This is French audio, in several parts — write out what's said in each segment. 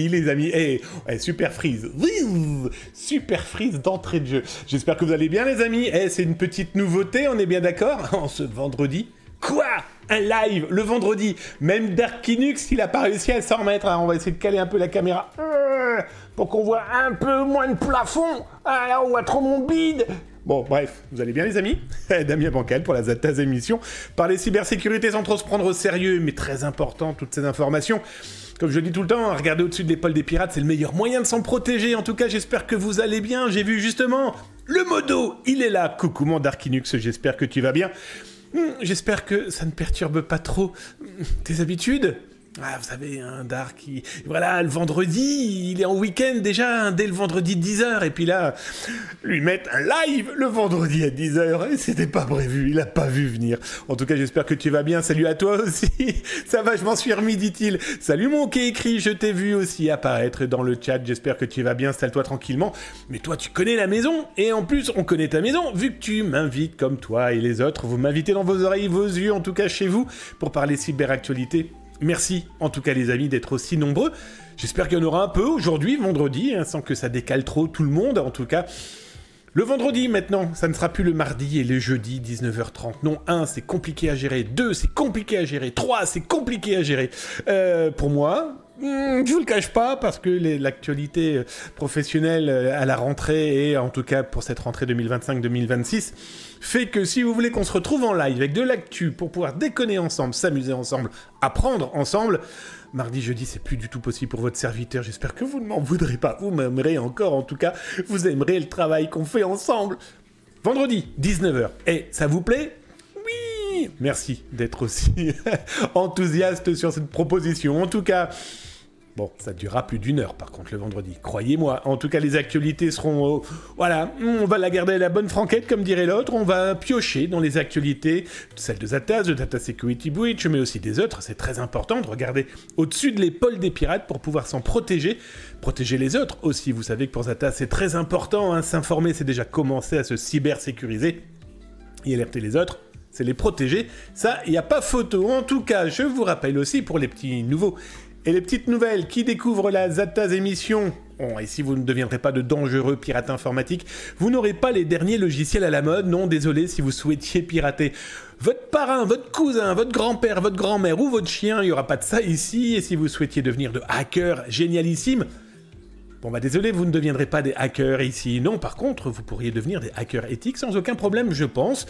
oui, les amis. Super freeze. Super freeze d'entrée de jeu. J'espère que vous allez bien, les amis. C'est une petite nouveauté, on est bien d'accord? En ce vendredi. Quoi? Un live le vendredi. Même Dark Linux, il a pas réussi à s'en remettre. On va essayer de caler un peu la caméra pour qu'on voit un peu moins de plafond. Ah, là, on voit trop mon bide. Bon, bref, vous allez bien, les amis? Damien Bancal pour la Zataz émission. Parler cybersécurité sans trop se prendre au sérieux, mais très important, toutes ces informations. Comme je le dis tout le temps, regarder au-dessus de l'épaule des pirates, c'est le meilleur moyen de s'en protéger. En tout cas, j'espère que vous allez bien. J'ai vu justement le modo, il est là. Coucou mon Dark Linux, j'espère que tu vas bien. J'espère que ça ne perturbe pas trop tes habitudes. Ah, vous savez, un Dark, voilà, le vendredi, il est en week-end déjà, dès le vendredi 10h, et puis là, lui mettre un live le vendredi à 10h, et c'était pas prévu, il a pas vu venir. En tout cas, j'espère que tu vas bien, salut à toi aussi, ça va, je m'en suis remis, dit-il. Salut mon quai écrit, je t'ai vu aussi apparaître dans le chat, j'espère que tu vas bien, installe-toi tranquillement. Mais toi, tu connais la maison, et en plus, on connaît ta maison, vu que tu m'invites comme toi et les autres, vous m'invitez dans vos oreilles, vos yeux, en tout cas chez vous, pour parler cyberactualité. Merci, en tout cas les amis, d'être aussi nombreux. J'espère qu'il y en aura un peu aujourd'hui, vendredi, sans que ça décale trop tout le monde. En tout cas, le vendredi maintenant, ça ne sera plus le mardi et le jeudi 19h30. Non, 1, c'est compliqué à gérer. 2, c'est compliqué à gérer. 3, c'est compliqué à gérer. Pour moi, je vous le cache pas, parce que l'actualité professionnelle à la rentrée, et en tout cas pour cette rentrée 2025-2026, fait que si vous voulez qu'on se retrouve en live avec de l'actu pour pouvoir déconner ensemble, s'amuser ensemble, apprendre ensemble, mardi, jeudi, c'est plus du tout possible pour votre serviteur. J'espère que vous ne m'en voudrez pas. Vous m'aimerez encore, en tout cas. Vous aimerez le travail qu'on fait ensemble. Vendredi, 19h. Ça vous plaît ? Oui ! Merci d'être aussi enthousiaste sur cette proposition. En tout cas... Bon, ça durera plus d'1 heure, par contre, le vendredi. Croyez-moi. En tout cas, les actualités seront... voilà, on va la garder à la bonne franquette, comme dirait l'autre. On va piocher dans les actualités, celles de Zataz, de Data Security Breach, mais aussi des autres. C'est très important de regarder au-dessus de l'épaule des pirates pour pouvoir s'en protéger. Protéger les autres aussi. Vous savez que pour Zataz, c'est très important. S'informer, c'est déjà commencer à se cybersécuriser. Et alerter les autres, c'est les protéger. Ça, il n'y a pas photo. En tout cas, je vous rappelle aussi, pour les petits nouveaux... Et les petites nouvelles qui découvrent la Zataz émission. Bon, et si vous ne deviendrez pas de dangereux pirates informatiques, vous n'aurez pas les derniers logiciels à la mode. Non, désolé, si vous souhaitiez pirater votre parrain, votre cousin, votre grand-père, votre grand-mère ou votre chien, il n'y aura pas de ça ici. Et si vous souhaitiez devenir de hackers génialissimes, bon bah désolé, vous ne deviendrez pas des hackers ici. Non, par contre, vous pourriez devenir des hackers éthiques sans aucun problème, je pense.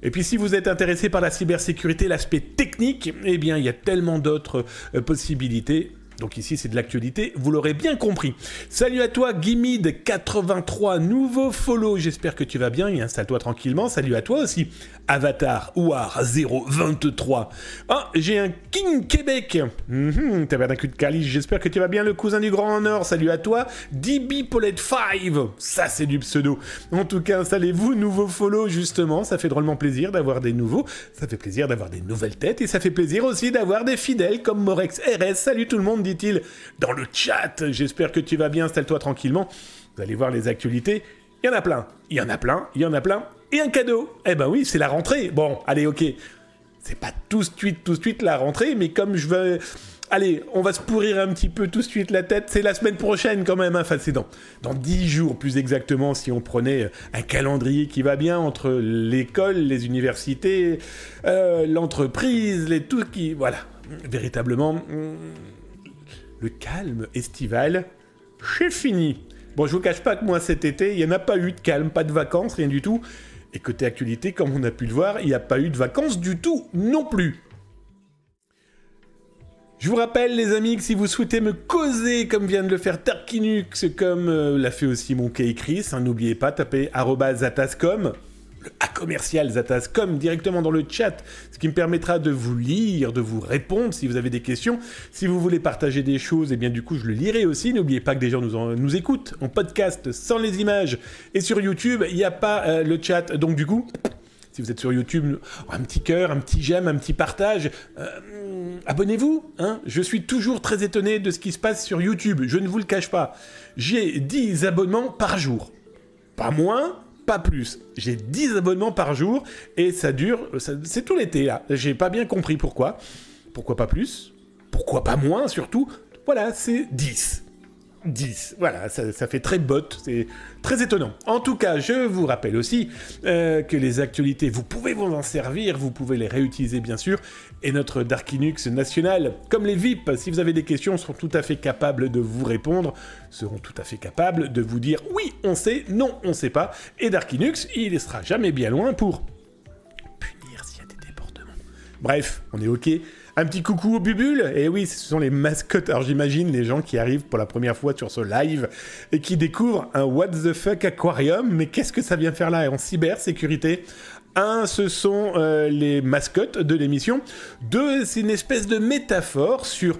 Et puis si vous êtes intéressé par la cybersécurité, l'aspect technique, eh bien il y a tellement d'autres possibilités. Donc ici c'est de l'actualité, vous l'aurez bien compris. Salut à toi Gimid83, nouveau follow, j'espère que tu vas bien et installe-toi tranquillement. Salut à toi aussi Avatar War 023. Ah, j'ai un King Québec. T'avais un cul de calice, j'espère que tu vas bien le cousin du Grand Nord. Salut à toi DB Paulette 5. Ça c'est du pseudo. En tout cas installez-vous, nouveau follow justement, ça fait drôlement plaisir d'avoir des nouveaux. Ça fait plaisir d'avoir des nouvelles têtes et ça fait plaisir aussi d'avoir des fidèles comme Morex RS. Salut tout le monde, dit-il dans le chat. J'espère que tu vas bien, installe-toi tranquillement. Vous allez voir les actualités. Il y en a plein. Il y en a plein. Il y en a plein. Et un cadeau. Eh ben oui, c'est la rentrée. Bon, allez, ok. C'est pas tout de suite la rentrée, mais comme je veux... Allez, on va se pourrir un petit peu tout de suite la tête. C'est la semaine prochaine quand même. Enfin, c'est dans 10 jours plus exactement, si on prenait un calendrier qui va bien entre l'école, les universités, l'entreprise, tout qui... Voilà. Véritablement... Le calme estival, c'est fini. Bon, je vous cache pas que moi, cet été, il n'y en a pas eu de calme, pas de vacances, rien du tout. Et côté actualité, comme on a pu le voir, il n'y a pas eu de vacances du tout non plus. Je vous rappelle, les amis, que si vous souhaitez me causer, comme vient de le faire Dark Linux, comme l'a fait aussi mon quai Chris, n'oubliez pas, tapez @zatascom. Le A-commercial Zataz.com directement dans le chat, ce qui me permettra de vous lire, de vous répondre si vous avez des questions. Si vous voulez partager des choses, et bien du coup je le lirai aussi. N'oubliez pas que des gens nous écoutent en podcast sans les images. Et sur YouTube, il n'y a pas le chat. Donc du coup, si vous êtes sur YouTube, un petit cœur, un petit j'aime, un petit partage. Abonnez-vous, hein. Je suis toujours très étonné de ce qui se passe sur YouTube, je ne vous le cache pas. J'ai 10 abonnements par jour. Pas moins, pas plus. J'ai 10 abonnements par jour et ça dure... c'est tout l'été, là. J'ai pas bien compris pourquoi. Pourquoi pas plus? Pourquoi pas moins, surtout? Voilà, c'est 10. 10. Voilà, ça fait très bot, c'est très étonnant. En tout cas, je vous rappelle aussi que les actualités, vous pouvez vous en servir, vous pouvez les réutiliser bien sûr, et notre Dark Linux national, comme les VIP, si vous avez des questions, seront tout à fait capables de vous répondre, seront tout à fait capables de vous dire oui, on sait, non, on sait pas, et Dark Linux, il ne sera jamais bien loin pour punir s'il y a des débordements. Bref, on est ok. Un petit coucou aux bubules, et oui, ce sont les mascottes. Alors j'imagine les gens qui arrivent pour la première fois sur ce live et qui découvrent un what the fuck aquarium, mais qu'est-ce que ça vient faire là en cybersécurité? Un, ce sont les mascottes de l'émission. Deux, c'est une espèce de métaphore sur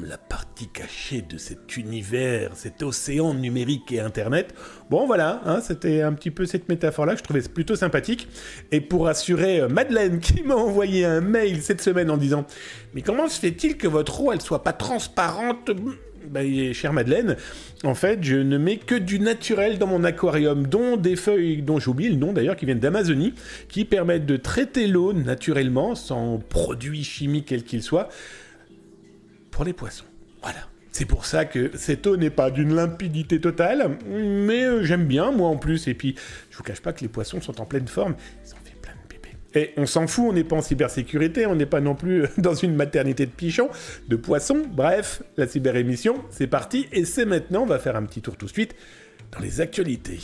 la partie cachée de cet univers, cet océan numérique et Internet. Bon, voilà, hein, c'était un petit peu cette métaphore-là que je trouvais plutôt sympathique. Et pour rassurer Madeleine, qui m'a envoyé un mail cette semaine en disant « Mais comment se fait-il que votre eau, elle soit pas transparente ?» chère Madeleine, en fait, je ne mets que du naturel dans mon aquarium, dont des feuilles, dont j'ai oublié le nom d'ailleurs, qui viennent d'Amazonie, qui permettent de traiter l'eau naturellement, sans produits chimiques quels qu'ils soient, pour les poissons. Voilà. C'est pour ça que cette eau n'est pas d'une limpidité totale, mais j'aime bien, moi en plus. Et puis, je vous cache pas que les poissons sont en pleine forme. Ils ont fait plein de bébés. Et on s'en fout, on n'est pas en cybersécurité, on n'est pas non plus dans une maternité de pigeons, de poissons. Bref, la cyberémission, c'est parti. Et c'est maintenant, on va faire un petit tour tout de suite dans les actualités.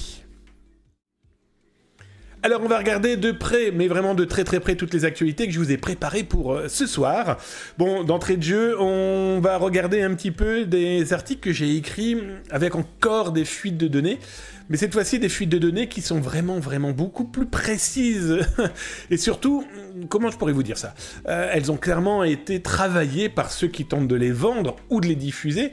Alors on va regarder de près, mais vraiment de très très près, toutes les actualités que je vous ai préparées pour ce soir. Bon, d'entrée de jeu, on va regarder un petit peu des articles que j'ai écrits avec encore des fuites de données, mais cette fois-ci des fuites de données qui sont vraiment beaucoup plus précises. Et surtout, comment je pourrais vous dire ça? Elles ont clairement été travaillées par ceux qui tentent de les vendre ou de les diffuser.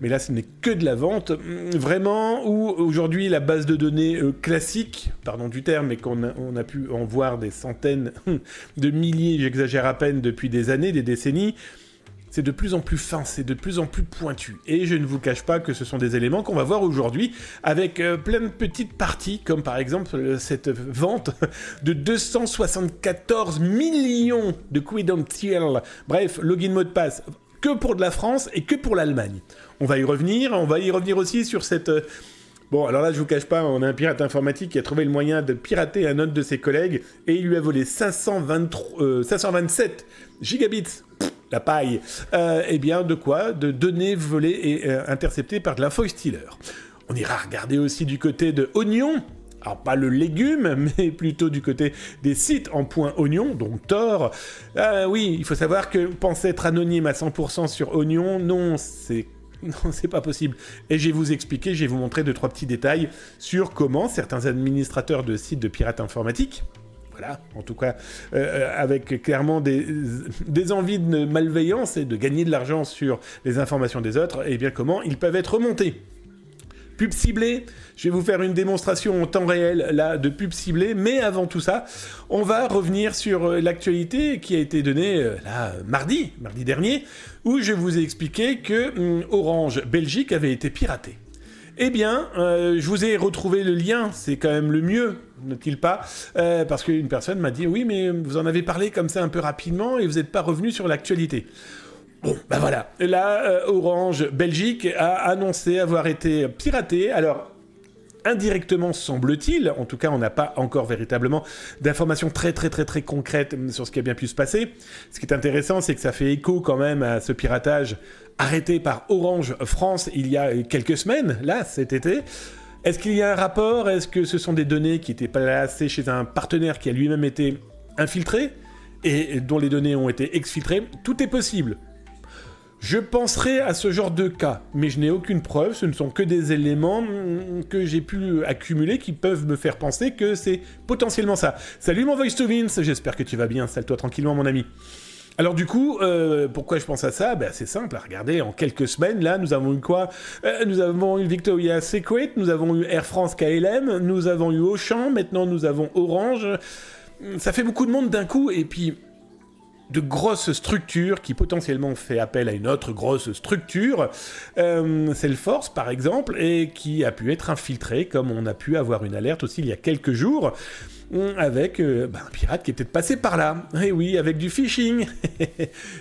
Mais là, ce n'est que de la vente, vraiment, où aujourd'hui, la base de données classique, pardon du terme, mais qu'on a pu en voir des centaines de milliers, j'exagère à peine, depuis des années, des décennies, c'est de plus en plus fin, c'est de plus en plus pointu. Et je ne vous cache pas que ce sont des éléments qu'on va voir aujourd'hui, avec plein de petites parties, comme par exemple cette vente de 274 millions de credentials, bref, login mot de passe, que pour de la France et que pour l'Allemagne. On va y revenir aussi sur cette... Bon, alors là, je vous cache pas, on a un pirate informatique qui a trouvé le moyen de pirater un autre de ses collègues, et il lui a volé 527 gigabits, la paille, eh bien, de quoi? De données volées et interceptées par de l'info-stealer. On ira regarder aussi du côté de Oignon. Alors, pas le légume, mais plutôt du côté des sites en point oignon, donc Tor. Oui, il faut savoir que penser être anonyme à 100% sur Oignon, non, c'est pas possible. Et je vais vous expliquer, je vais vous montrer 2-3 petits détails sur comment certains administrateurs de sites de pirates informatiques, voilà, en tout cas, avec clairement des envies de malveillance et de gagner de l'argent sur les informations des autres, et bien comment ils peuvent être remontés. Pub ciblée, je vais vous faire une démonstration en temps réel là de pub ciblée, mais avant tout ça, on va revenir sur l'actualité qui a été donnée là mardi dernier, où je vous ai expliqué que Orange Belgique avait été piraté. Eh bien, je vous ai retrouvé le lien, c'est quand même le mieux, n'est-il pas? Parce qu'une personne m'a dit « Oui, mais vous en avez parlé comme ça un peu rapidement et vous n'êtes pas revenu sur l'actualité. » Bon, ben voilà, là, Orange Belgique a annoncé avoir été piraté. Alors, indirectement, semble-t-il, en tout cas, on n'a pas encore véritablement d'informations très concrètes sur ce qui a bien pu se passer. Ce qui est intéressant, c'est que ça fait écho quand même à ce piratage arrêté par Orange France il y a quelques semaines, là, cet été. Est-ce qu'il y a un rapport? Est-ce que ce sont des données qui étaient placées chez un partenaire qui a lui-même été infiltré et dont les données ont été exfiltrées? Tout est possible. Je penserai à ce genre de cas, mais je n'ai aucune preuve, ce ne sont que des éléments que j'ai pu accumuler qui peuvent me faire penser que c'est potentiellement ça. Salut mon Voice to Vince, j'espère que tu vas bien, installe-toi tranquillement mon ami. Alors du coup, pourquoi je pense à ça? Ben, c'est simple, regardez, en quelques semaines, là, nous avons eu quoi? Nous avons eu Victoria's Secret, nous avons eu Air France KLM, nous avons eu Auchan, maintenant nous avons Orange. Ça fait beaucoup de monde d'un coup, et puis... de grosses structures qui potentiellement fait appel à une autre grosse structure, Salesforce par exemple, et qui a pu être infiltrée, comme on a pu avoir une alerte aussi il y a quelques jours, avec un pirate qui est peut-être passé par là. Et oui, avec du phishing.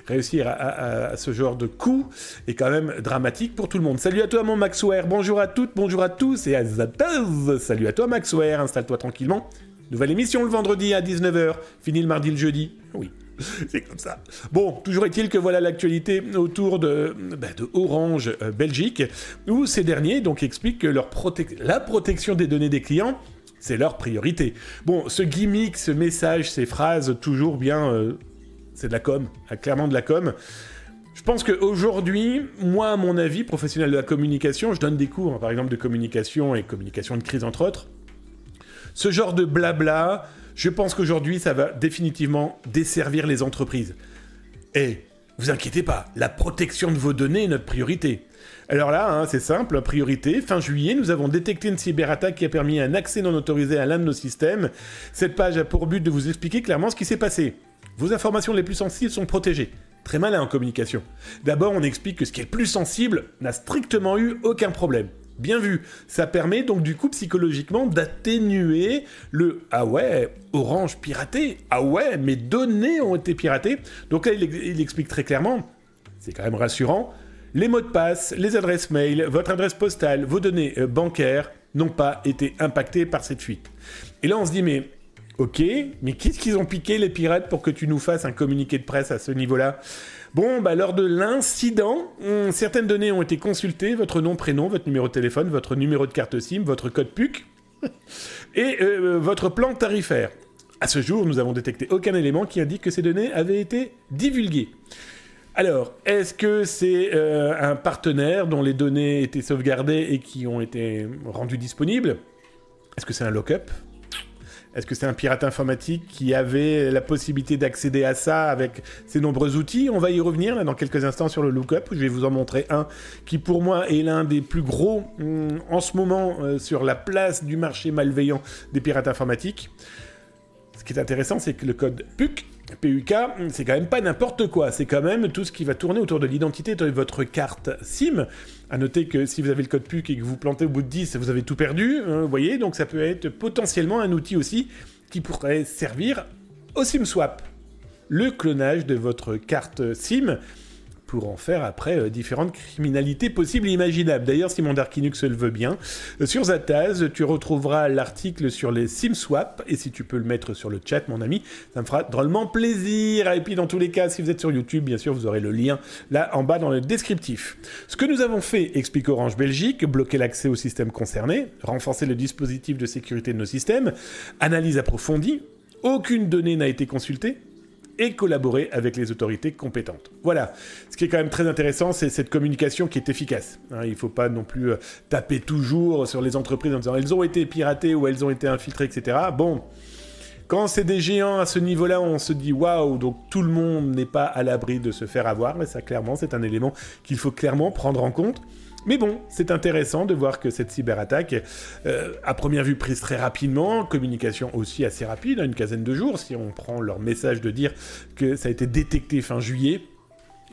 Réussir à ce genre de coup est quand même dramatique pour tout le monde. Salut à toi mon Maxware, bonjour à toutes, bonjour à tous, et à Zataz. Salut à toi Maxware, installe-toi tranquillement. Nouvelle émission le vendredi à 19h, fini le mardi le jeudi. Oui. C'est comme ça. Bon, toujours est-il que voilà l'actualité autour de Orange Belgique, où ces derniers donc expliquent que la protection des données des clients, c'est leur priorité. Bon, ce gimmick, ce message, ces phrases, toujours bien... c'est de la com, clairement de la com. Je pense qu'aujourd'hui, moi, à mon avis, professionnel de la communication, je donne des cours, par exemple, de communication et communication de crise, entre autres. Ce genre de blabla... Je pense qu'aujourd'hui, ça va définitivement desservir les entreprises. Et, vous inquiétez pas, la protection de vos données est notre priorité. Alors là, c'est simple, priorité. Fin juillet, nous avons détecté une cyberattaque qui a permis un accès non autorisé à l'un de nos systèmes. Cette page a pour but de vous expliquer clairement ce qui s'est passé. Vos informations les plus sensibles sont protégées. Très malin en communication. D'abord, on explique que ce qui est le plus sensible n'a strictement eu aucun problème. Bien vu, ça permet donc du coup psychologiquement d'atténuer le « Ah ouais, Orange piraté, ah ouais, mes données ont été piratées ». Donc là, il explique très clairement, c'est quand même rassurant, les mots de passe, les adresses mail, votre adresse postale, vos données bancaires n'ont pas été impactées par cette fuite. Et là, on se dit, mais ok, mais qu'est-ce qu'ils ont piqué les pirates pour que tu nous fasses un communiqué de presse à ce niveau-là ? Bon, lors de l'incident, certaines données ont été consultées, votre nom, prénom, votre numéro de téléphone, votre numéro de carte SIM, votre code PUC et votre plan tarifaire. À ce jour, nous n'avons détecté aucun élément qui indique que ces données avaient été divulguées. Alors, est-ce que c'est un partenaire dont les données étaient sauvegardées et qui ont été rendues disponibles ? Est-ce que c'est un lock-up ? Est-ce que c'est un pirate informatique qui avait la possibilité d'accéder à ça avec ses nombreux outils ? On va y revenir là dans quelques instants sur le lookup. Je vais vous en montrer un qui pour moi est l'un des plus gros en ce moment sur la place du marché malveillant des pirates informatiques. Ce qui est intéressant, c'est que le code PUC, PUK, c'est quand même pas n'importe quoi. C'est quand même tout ce qui va tourner autour de l'identité de votre carte SIM. À noter que si vous avez le code PUC et que vous plantez au bout de 10, vous avez tout perdu, vous voyez, donc ça peut être potentiellement un outil aussi qui pourrait servir au SIM swap. Le clonage de votre carte SIM pour en faire après différentes criminalités possibles et imaginables. D'ailleurs, si mon Darkinux le veut bien, sur Zataz, tu retrouveras l'article sur les SIM swap, et si tu peux le mettre sur le chat, mon ami, ça me fera drôlement plaisir. Et puis, dans tous les cas, si vous êtes sur YouTube, bien sûr, vous aurez le lien là en bas dans le descriptif. Ce que nous avons fait, explique Orange Belgique, bloquer l'accès au système concerné, renforcer le dispositif de sécurité de nos systèmes, analyse approfondie, aucune donnée n'a été consultée, et collaborer avec les autorités compétentes. Voilà. Ce qui est quand même très intéressant, c'est cette communication qui est efficace. Il ne faut pas non plus taper toujours sur les entreprises en disant « elles ont été piratées » ou « elles ont été infiltrées », etc. Bon, quand c'est des géants à ce niveau-là, on se dit « waouh », donc tout le monde n'est pas à l'abri de se faire avoir, mais ça, clairement, c'est un élément qu'il faut clairement prendre en compte. Mais bon, c'est intéressant de voir que cette cyberattaque, à première vue prise très rapidement, communication aussi assez rapide, une quinzaine de jours, si on prend leur message de dire que ça a été détecté fin juillet.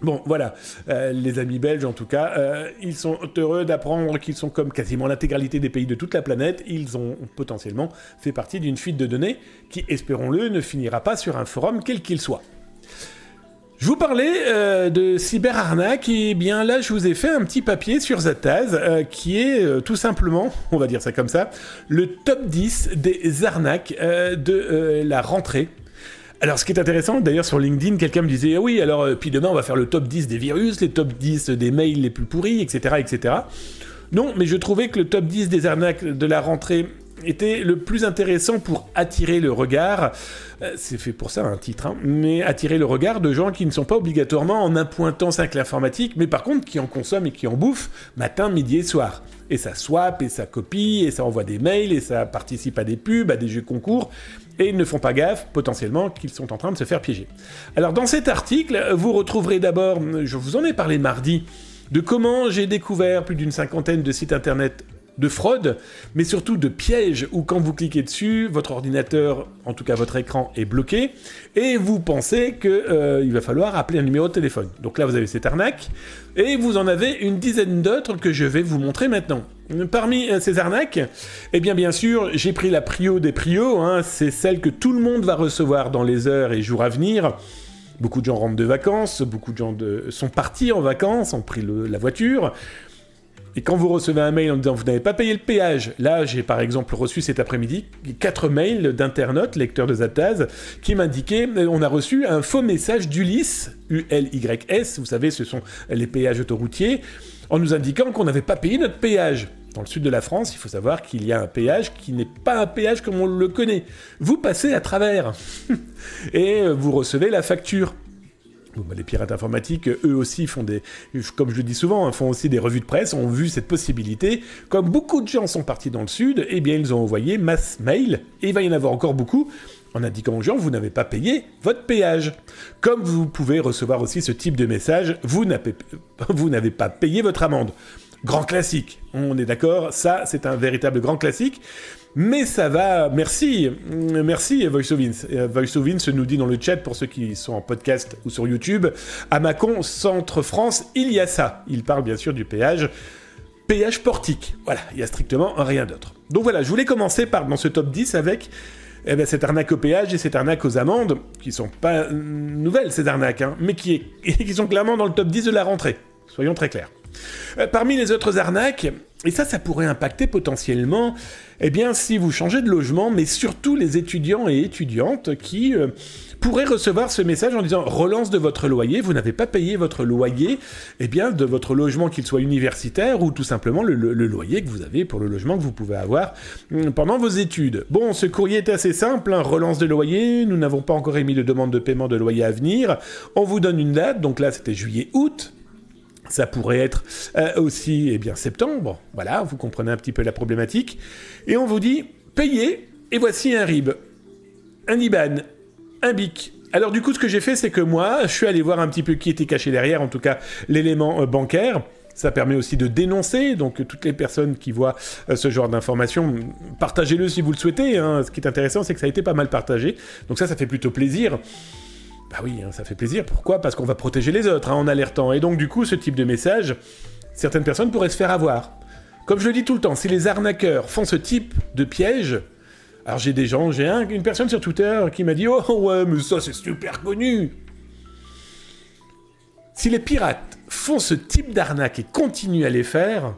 Bon, voilà, les amis belges en tout cas, ils sont heureux d'apprendre qu'ils sont comme quasiment l'intégralité des pays de toute la planète, ils ont potentiellement fait partie d'une fuite de données qui, espérons-le, ne finira pas sur un forum quel qu'il soit. Je vous parlais de cyberarnaque, et bien là je vous ai fait un petit papier sur Zataz qui est tout simplement, on va dire ça comme ça, le top 10 des arnaques de la rentrée. Alors ce qui est intéressant, d'ailleurs sur LinkedIn, quelqu'un me disait « Ah oui, alors puis demain on va faire le top 10 des virus, les top 10 des mails les plus pourris, etc. etc. » Non, mais je trouvais que le top 10 des arnaques de la rentrée était le plus intéressant pour attirer le regard, c'est fait pour ça un titre, hein, mais attirer le regard de gens qui ne sont pas obligatoirement en appointant 5 l'informatique, mais par contre qui en consomment et qui en bouffent matin, midi et soir. Et ça swap, et ça copie, et ça envoie des mails, et ça participe à des pubs, à des jeux concours, et ils ne font pas gaffe, potentiellement, qu'ils sont en train de se faire piéger. Alors dans cet article, vous retrouverez d'abord, je vous en ai parlé mardi, de comment j'ai découvert plus d'une 50aine de sites internet de fraude, mais surtout de pièges où quand vous cliquez dessus, votre ordinateur, en tout cas votre écran, est bloqué, et vous pensez qu'il va falloir appeler un numéro de téléphone. Donc là, vous avez cette arnaque, et vous en avez une dizaine d'autres que je vais vous montrer maintenant. Parmi ces arnaques, eh bien sûr, j'ai pris la prio des prios, hein, c'est celle que tout le monde va recevoir dans les heures et jours à venir. Beaucoup de gens rentrent de vacances, beaucoup de gens sont partis en vacances, ont pris la voiture. Et quand vous recevez un mail en disant « vous n'avez pas payé le péage », là j'ai par exemple reçu cet après-midi 4 mails d'internautes, lecteurs de Zaptaz, qui m'indiquaient « on a reçu un faux message d'Ulysse, U-L-Y-S, vous savez ce sont les péages autoroutiers, en nous indiquant qu'on n'avait pas payé notre péage ». Dans le sud de la France, il faut savoir qu'il y a un péage qui n'est pas un péage comme on le connaît. Vous passez à travers et vous recevez la facture. Bon, bah, les pirates informatiques, eux aussi font comme je le dis souvent, font aussi des revues de presse, ont vu cette possibilité. Comme beaucoup de gens sont partis dans le sud, eh bien ils ont envoyé masse mail, et il va y en avoir encore beaucoup, en indiquant aux gens, vous n'avez pas payé votre péage. Comme vous pouvez recevoir aussi ce type de message, vous n'avez pas payé votre amende. Grand classique, on est d'accord, ça c'est un véritable grand classique, mais ça va, merci VoiceOfVince. VoiceOfVince nous dit dans le chat, pour ceux qui sont en podcast ou sur YouTube, à Mâcon, Centre-France, il y a ça. Il parle bien sûr du péage portique, voilà, il n'y a strictement rien d'autre. Donc voilà, je voulais commencer dans ce top 10 avec cette arnaque au péage et cette arnaque aux amendes, qui sont pas nouvelles ces arnaques, hein, mais qui sont clairement dans le top 10 de la rentrée, soyons très clairs. Parmi les autres arnaques, et ça pourrait impacter potentiellement, eh bien, si vous changez de logement, mais surtout les étudiants et étudiantes qui pourraient recevoir ce message en disant « relance de votre loyer, vous n'avez pas payé votre loyer, eh bien, de votre logement, qu'il soit universitaire ou tout simplement le loyer que vous avez pour le logement que vous pouvez avoir pendant vos études. » Bon, ce courrier est assez simple, hein, relance de loyer, nous n'avons pas encore émis de demande de paiement de loyer à venir, on vous donne une date, donc là c'était juillet-août. Ça pourrait être aussi septembre, voilà, vous comprenez un petit peu la problématique. Et on vous dit, payez, et voici un RIB, un IBAN, un BIC. Alors du coup, ce que j'ai fait, c'est que moi, je suis allé voir un petit peu qui était caché derrière, en tout cas l'élément bancaire. Ça permet aussi de dénoncer, donc toutes les personnes qui voient ce genre d'informations, partagez-le si vous le souhaitez. Hein. Ce qui est intéressant, c'est que ça a été pas mal partagé, donc ça fait plutôt plaisir. Bah oui, hein, ça fait plaisir. Pourquoi ? Parce qu'on va protéger les autres, hein, en alertant. Et donc, du coup, ce type de message, certaines personnes pourraient se faire avoir. Comme je le dis tout le temps, si les arnaqueurs font ce type de piège... Alors, j'ai une personne sur Twitter qui m'a dit « Oh ouais, mais ça, c'est super connu !» Si les pirates font ce type d'arnaque et continuent à les faire,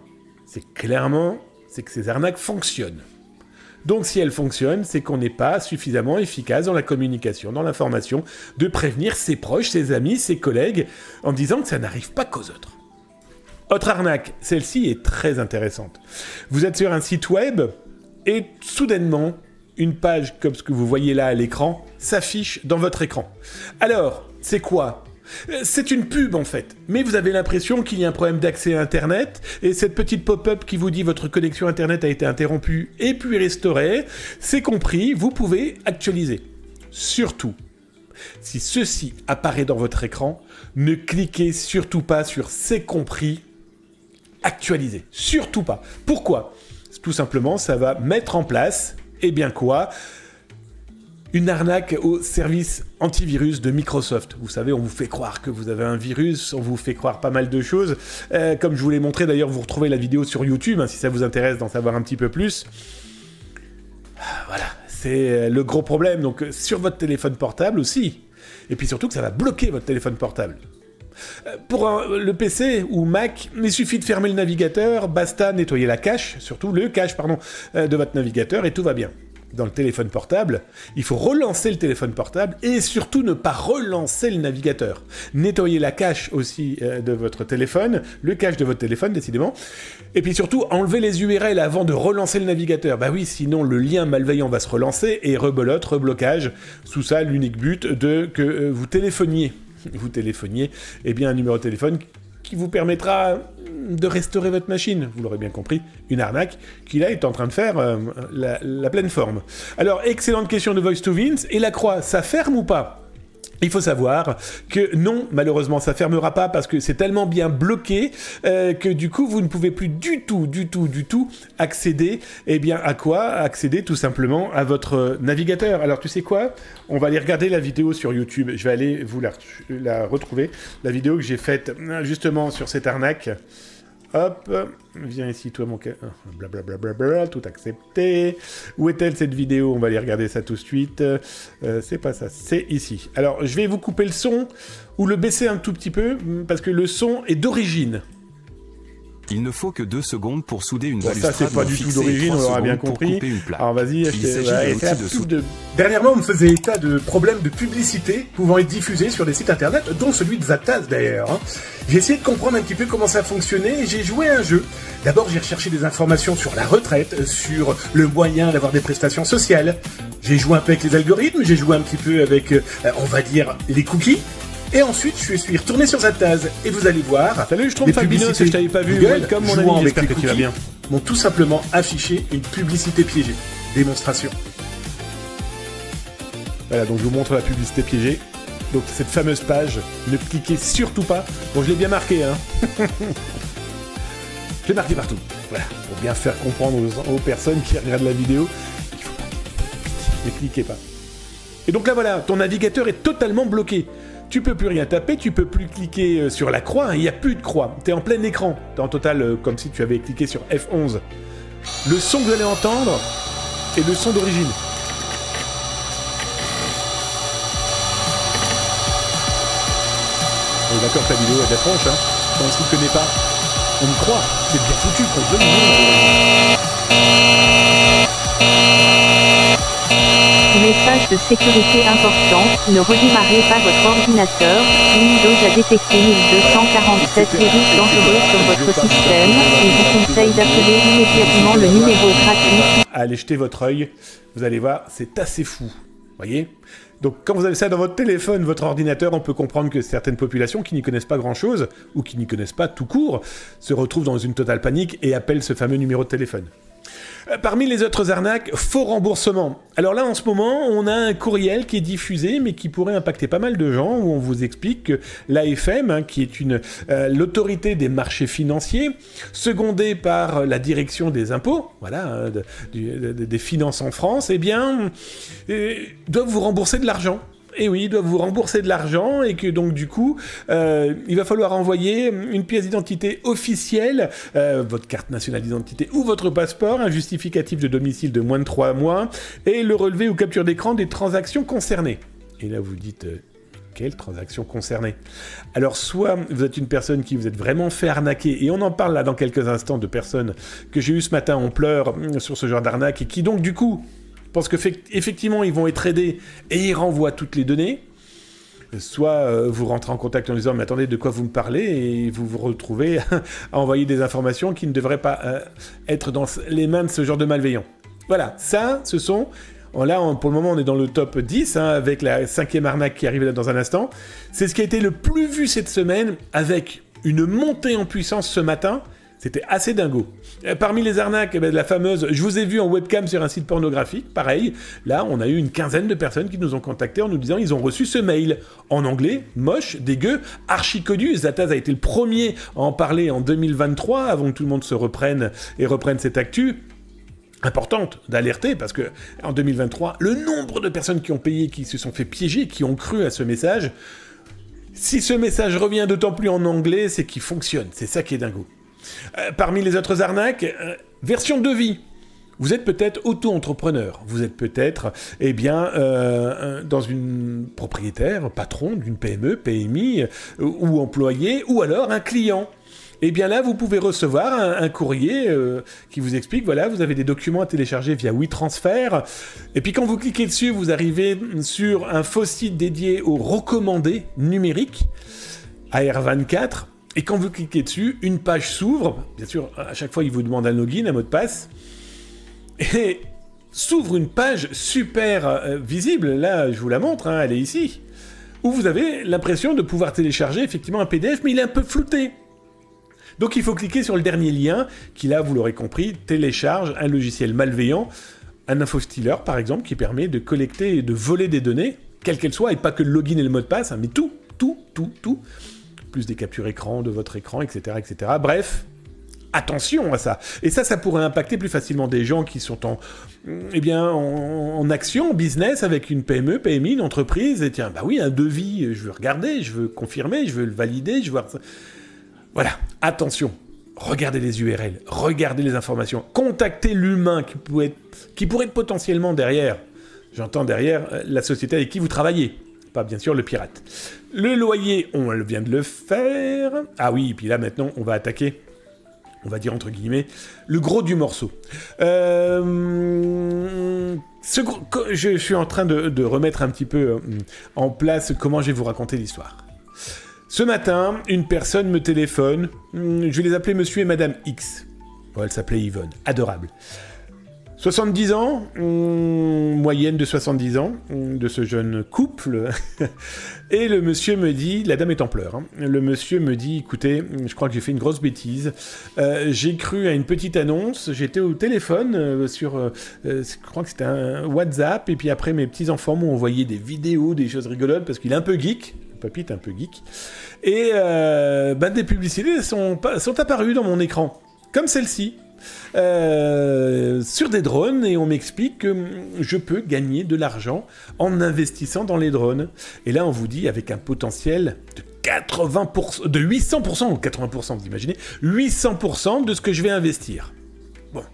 c'est que ces arnaques fonctionnent. Donc si elles fonctionnent, c'est qu'on n'est pas suffisamment efficace dans la communication, dans l'information, de prévenir ses proches, ses amis, ses collègues, en disant que ça n'arrive pas qu'aux autres. Autre arnaque, celle-ci est très intéressante. Vous êtes sur un site web, et soudainement, une page comme ce que vous voyez là à l'écran, s'affiche dans votre écran. Alors, c'est quoi ? C'est une pub en fait, mais vous avez l'impression qu'il y a un problème d'accès à Internet, et cette petite pop-up qui vous dit votre connexion Internet a été interrompue et puis restaurée, c'est compris, vous pouvez actualiser. Surtout, si ceci apparaît dans votre écran, ne cliquez surtout pas sur c'est compris, actualiser. Surtout pas. Pourquoi ? Tout simplement, ça va mettre en place, eh bien quoi ? Une arnaque au service antivirus de Microsoft. Vous savez, on vous fait croire que vous avez un virus, on vous fait croire pas mal de choses. Comme je vous l'ai montré, d'ailleurs, vous retrouvez la vidéo sur YouTube, hein, si ça vous intéresse d'en savoir un petit peu plus. Voilà, c'est le gros problème. Donc, sur votre téléphone portable aussi. Et puis surtout que ça va bloquer votre téléphone portable. Pour le PC ou Mac, il suffit de fermer le navigateur, basta nettoyer la cache, surtout le cache, de votre navigateur, et tout va bien. Dans le téléphone portable, il faut relancer le téléphone portable et surtout ne pas relancer le navigateur. Nettoyer la cache aussi de votre téléphone, le cache de votre téléphone décidément, et puis surtout enlever les URL avant de relancer le navigateur. Bah oui, sinon le lien malveillant va se relancer et rebelote, reblocage. Sous ça, l'unique but que vous téléphoniez, eh bien un numéro de téléphone qui vous permettra de restaurer votre machine. Vous l'aurez bien compris, une arnaque qui là est en train de faire la pleine forme. Alors, excellente question de Voice2Vince. Et la croix, ça ferme ou pas ? Il faut savoir que non, malheureusement, ça fermera pas parce que c'est tellement bien bloqué que du coup, vous ne pouvez plus du tout accéder. Eh bien, à quoi? Accéder tout simplement à votre navigateur. Alors, tu sais quoi? On va aller regarder la vidéo sur YouTube. Je vais aller vous la retrouver. La vidéo que j'ai faite justement sur cette arnaque. Hop, viens ici, toi, mon cas. Blablabla, tout accepté. Où est-elle, cette vidéo? On va aller regarder ça tout de suite. C'est pas ça, c'est ici. Alors, je vais vous couper le son ou le baisser un tout petit peu, parce que le son est d'origine. Il ne faut que 2 secondes pour souder une Ça, balustrade. c'est pas du tout d'origine, on l'aura bien compris. Alors, vas-y, Dernièrement, on me faisait état de problèmes de publicité pouvant être diffusés sur des sites internet, dont celui de Zaptaz d'ailleurs. J'ai essayé de comprendre un petit peu comment ça fonctionnait et j'ai joué à un jeu. D'abord, j'ai recherché des informations sur la retraite, sur le moyen d'avoir des prestations sociales. J'ai joué un peu avec les algorithmes, j'ai joué un petit peu avec, on va dire, les cookies. Et ensuite, je suis retourné sur Zaptaz et vous allez voir. Salut, je trompe Fabinos, je t'avais pas vu. Welcome mon ami, j'espère que tu vas bien. M'ont tout simplement affiché une publicité piégée. Démonstration. Voilà, donc je vous montre la publicité piégée. Donc cette fameuse page, ne cliquez surtout pas. Bon, je l'ai bien marqué, hein. Je l'ai marqué partout. Voilà, pour bien faire comprendre aux personnes qui regardent la vidéo qu'il faut pas cliquer. Ne cliquez pas. Et donc là, voilà, ton navigateur est totalement bloqué. Tu peux plus rien taper, tu peux plus cliquer sur la croix, il n'y a plus de croix. Tu es en plein écran, tu es en total comme si tu avais cliqué sur F11. Le son que vous allez entendre est le son d'origine. On est d'accord que la vidéo est franche, hein. Quand on ne connaît pas, on y croit. C'est bien foutu contre 2 millions. Message de sécurité important, ne redémarrez pas votre ordinateur, Windows a détecté 1247 virus dangereux sur votre système, et vous conseille d'appeler immédiatement le numéro gratuit. Allez jeter votre œil, vous allez voir, c'est assez fou, voyez. Donc quand vous avez ça dans votre téléphone, votre ordinateur, on peut comprendre que certaines populations qui n'y connaissent pas grand-chose, ou qui n'y connaissent pas tout court, se retrouvent dans une totale panique et appellent ce fameux numéro de téléphone. Parmi les autres arnaques, faux remboursement. Alors là, en ce moment, on a un courriel qui est diffusé, mais qui pourrait impacter pas mal de gens, où on vous explique que l'AFM, hein, qui est l'autorité des marchés financiers, secondée par la direction des impôts, voilà, des finances en France, eh bien, doivent vous rembourser de l'argent. Et oui, ils doivent vous rembourser de l'argent et que donc du coup, il va falloir envoyer une pièce d'identité officielle, votre carte nationale d'identité ou votre passeport, un justificatif de domicile de moins de 3 mois et le relevé ou capture d'écran des transactions concernées. Et là, vous dites... quelles transactions concernées? Alors, soit vous êtes une personne qui vous êtes vraiment fait arnaquer, et on en parle là dans quelques instants de personnes que j'ai eues ce matin, on pleure sur ce genre d'arnaque, et qui donc du coup... parce qu'effectivement, ils vont être aidés et ils renvoient toutes les données. Soit vous rentrez en contact en disant « mais attendez, de quoi vous me parlez ?» et vous vous retrouvez à envoyer des informations qui ne devraient pas être dans les mains de ce genre de malveillants. Voilà, ça, ce sont... Là, pour le moment, on est dans le top 10, hein, avec la 5e arnaque qui arrive là dans un instant. C'est ce qui a été le plus vu cette semaine, avec une montée en puissance ce matin. C'était assez dingo. Parmi les arnaques, la fameuse « je vous ai vu en webcam sur un site pornographique », pareil, là, on a eu une quinzaine de personnes qui nous ont contactés en nous disant qu'ils ont reçu ce mail en anglais, moche, dégueu, archi connu. Zaptaz a été le premier à en parler en 2023, avant que tout le monde se reprenne cette actu. Importante d'alerter, parce que en 2023, le nombre de personnes qui ont payé, qui se sont fait piéger, qui ont cru à ce message, si ce message revient d'autant plus en anglais, c'est qu'il fonctionne. C'est ça qui est dingo. Parmi les autres arnaques, version devis. Vous êtes peut-être auto-entrepreneur, vous êtes peut-être, eh bien, dans une propriétaire, patron d'une PME, PMI, ou employé, ou alors un client. Eh bien là, vous pouvez recevoir un courrier qui vous explique, voilà, vous avez des documents à télécharger via WeTransfer, et puis quand vous cliquez dessus, vous arrivez sur un faux site dédié aux recommandés numériques, AR24, et quand vous cliquez dessus, une page s'ouvre, bien sûr, à chaque fois, il vous demande un login, un mot de passe, et s'ouvre une page super visible, là, je vous la montre, hein, elle est ici, où vous avez l'impression de pouvoir télécharger effectivement un PDF, mais il est un peu flouté. Donc il faut cliquer sur le dernier lien, qui là, vous l'aurez compris, télécharge un logiciel malveillant, un infostealer par exemple, qui permet de collecter et de voler des données, quelle qu'elle soit, et pas que le login et le mot de passe, hein, mais tout. Plus des captures écran de votre écran, etc., etc. Bref, attention à ça. Et ça pourrait impacter plus facilement des gens qui sont en action, en business, avec une PME, PMI, une entreprise, et tiens, bah oui, un devis, je veux regarder, je veux confirmer, je veux le valider, je veux voir ça. Voilà, attention. Regardez les URL, regardez les informations, contactez l'humain qui pourrait être potentiellement derrière, j'entends derrière la société avec qui vous travaillez, pas bien sûr le pirate. Le loyer, on vient de le faire. Ah oui, et puis là maintenant on va attaquer, on va dire entre guillemets, le gros du morceau. Je suis en train de remettre un petit peu en place comment je vais vous raconter l'histoire. Ce matin, une personne me téléphone, je vais les appeler Monsieur et Madame X. Oh, elle s'appelait Yvonne, adorable. 70 ans, moyenne de 70 ans, de ce jeune couple. Et le monsieur me dit, la dame est en pleurs, hein. Le monsieur me dit, écoutez, je crois que j'ai fait une grosse bêtise. J'ai cru à une petite annonce, j'étais au téléphone je crois que c'était un WhatsApp, et puis après mes petits-enfants m'ont envoyé des vidéos, des choses rigolotes, parce qu'il est un peu geek. Papy est un peu geek. Et des publicités sont apparues dans mon écran, comme celle-ci. Sur des drones, et on m'explique que je peux gagner de l'argent en investissant dans les drones. Et là, on vous dit avec un potentiel de 80%, de 800% ou 80%, vous imaginez, 800% de ce que je vais investir. Bon.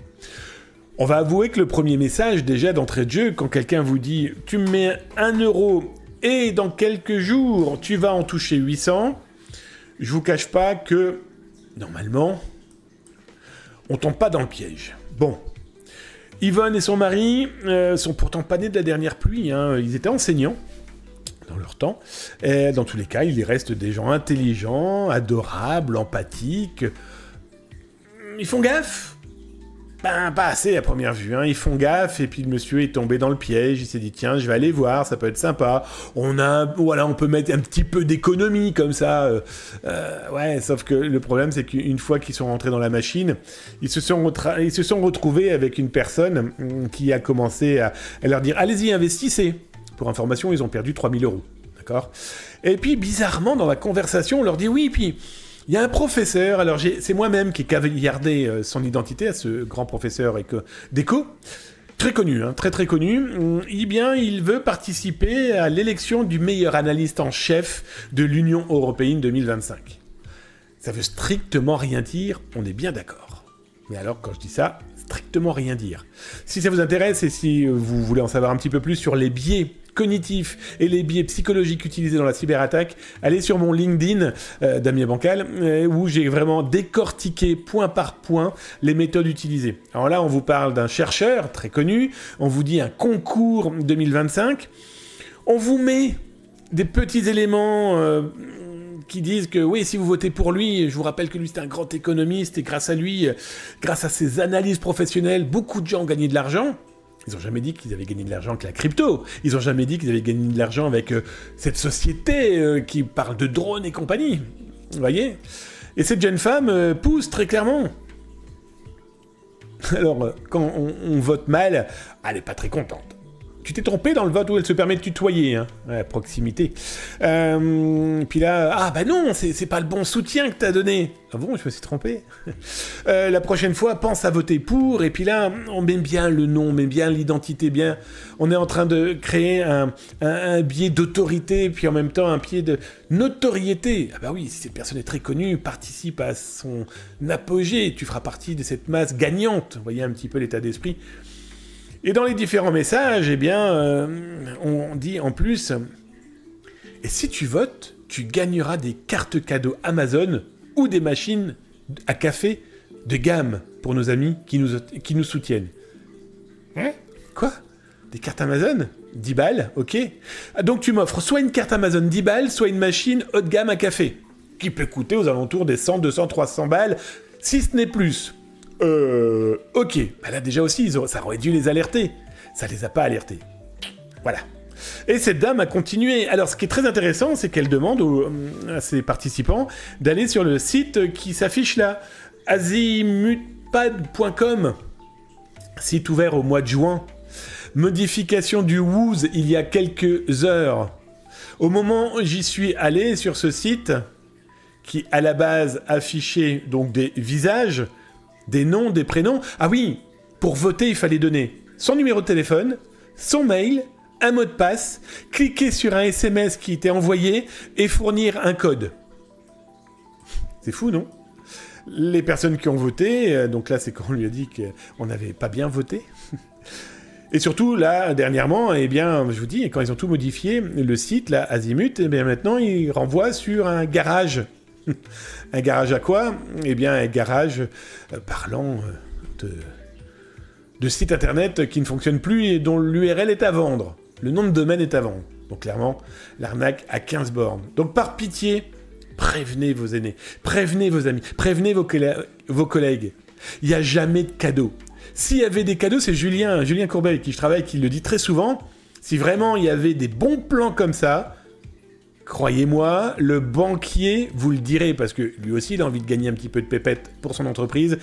On va avouer que le premier message, déjà d'entrée de jeu, quand quelqu'un vous dit « tu me mets 1 euro et dans quelques jours, tu vas en toucher 800 », je vous cache pas que, normalement, on tombe pas dans le piège. Bon. Yvonne et son mari sont pourtant pas nés de la dernière pluie, hein. Ils étaient enseignants dans leur temps. Et dans tous les cas, il reste des gens intelligents, adorables, empathiques. Ils font gaffe. Ben, pas assez à première vue, hein. Ils font gaffe, et puis le monsieur est tombé dans le piège, il s'est dit, tiens, je vais aller voir, ça peut être sympa. On peut mettre un petit peu d'économie, comme ça. Ouais, sauf que le problème, c'est qu'une fois qu'ils sont rentrés dans la machine, ils se sont retrouvés avec une personne qui a commencé à leur dire, allez-y, investissez. Pour information, ils ont perdu 3000 €, d'accord ? Et puis, bizarrement, dans la conversation, on leur dit, oui, puis... il y a un professeur, alors c'est moi-même qui ai caviardé son identité à ce grand professeur d'éco, très connu, hein, très connu. Il veut participer à l'élection du meilleur analyste en chef de l'Union Européenne 2025. Ça veut strictement rien dire, on est bien d'accord. Mais alors, quand je dis ça, strictement rien dire. Si ça vous intéresse et si vous voulez en savoir un petit peu plus sur les biais cognitifs et les biais psychologiques utilisés dans la cyberattaque, allez sur mon LinkedIn Damien Bancal, où j'ai vraiment décortiqué point par point les méthodes utilisées. Alors là, on vous parle d'un chercheur très connu, on vous dit un concours 2025, on vous met des petits éléments qui disent que oui, si vous votez pour lui, je vous rappelle que lui c'est un grand économiste, et grâce à lui, grâce à ses analyses professionnelles, beaucoup de gens ont gagné de l'argent. Ils n'ont jamais dit qu'ils avaient gagné de l'argent avec la crypto. Ils n'ont jamais dit qu'ils avaient gagné de l'argent avec cette société qui parle de drones et compagnie. Vous voyez ? Et cette jeune femme pousse très clairement. Alors, quand on vote mal, elle n'est pas très contente. Tu t'es trompé dans le vote où elle se permet de tutoyer, hein. Ouais, proximité. Puis là, ah bah non, c'est pas le bon soutien que t'as donné. Ah bon, je me suis trompé. La prochaine fois, pense à voter pour, et puis là, on met bien le nom, on met bien l'identité, bien. On est en train de créer un biais d'autorité, puis en même temps un biais de notoriété. Ah bah oui, si cette personne est très connue, participe à son apogée, tu feras partie de cette masse gagnante. Vous voyez un petit peu l'état d'esprit. Et dans les différents messages, eh bien, on dit en plus, et si tu votes, tu gagneras des cartes cadeaux Amazon ou des machines à café de gamme pour nos amis qui nous soutiennent. Hein ? Quoi ? Des cartes Amazon ? 10 balles, ok. Donc tu m'offres soit une carte Amazon 10 balles, soit une machine haut de gamme à café, qui peut coûter aux alentours des 100, 200, 300 balles, si ce n'est plus. Ok. Bah là, déjà aussi, ça aurait dû les alerter. Ça les a pas alertés. Voilà. Et cette dame a continué. Alors, ce qui est très intéressant, c'est qu'elle demande à ses participants d'aller sur le site qui s'affiche là, azimutpad.com, site ouvert au mois de juin. Modification du Wooz il y a quelques heures. Au moment où j'y suis allé sur ce site, qui à la base affichait donc des visages, des noms, des prénoms. Ah oui, pour voter, il fallait donner son numéro de téléphone, son mail, un mot de passe, cliquer sur un SMS qui était envoyé et fournir un code. C'est fou, non ? Les personnes qui ont voté, donc là c'est quand on lui a dit qu'on n'avait pas bien voté. Et surtout, là, dernièrement, eh bien, je vous dis, quand ils ont tout modifié, le site, là, Azimut, eh bien maintenant, il renvoie sur un garage. Un garage à quoi ? Eh bien, un garage parlant de sites internet qui ne fonctionnent plus et dont l'URL est à vendre. Le nom de domaine est à vendre. Donc clairement, l'arnaque à 15 bornes. Donc par pitié, prévenez vos aînés, prévenez vos amis, prévenez vos collègues. Il n'y a jamais de cadeaux. S'il y avait des cadeaux, c'est Julien Courbet avec qui je travaille, qui le dit très souvent. Si vraiment il y avait des bons plans comme ça, croyez-moi, le banquier vous le dirait, parce que lui aussi, il a envie de gagner un petit peu de pépette pour son entreprise,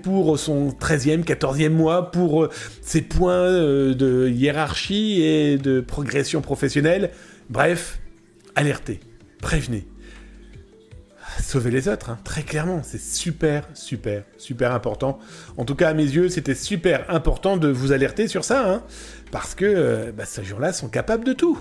pour son 13e, 14e mois, pour ses points de hiérarchie et de progression professionnelle. Bref, alertez, prévenez. Sauvez les autres, hein, très clairement, c'est super important. En tout cas, à mes yeux, c'était super important de vous alerter sur ça, hein, parce que ces gens-là sont capables de tout.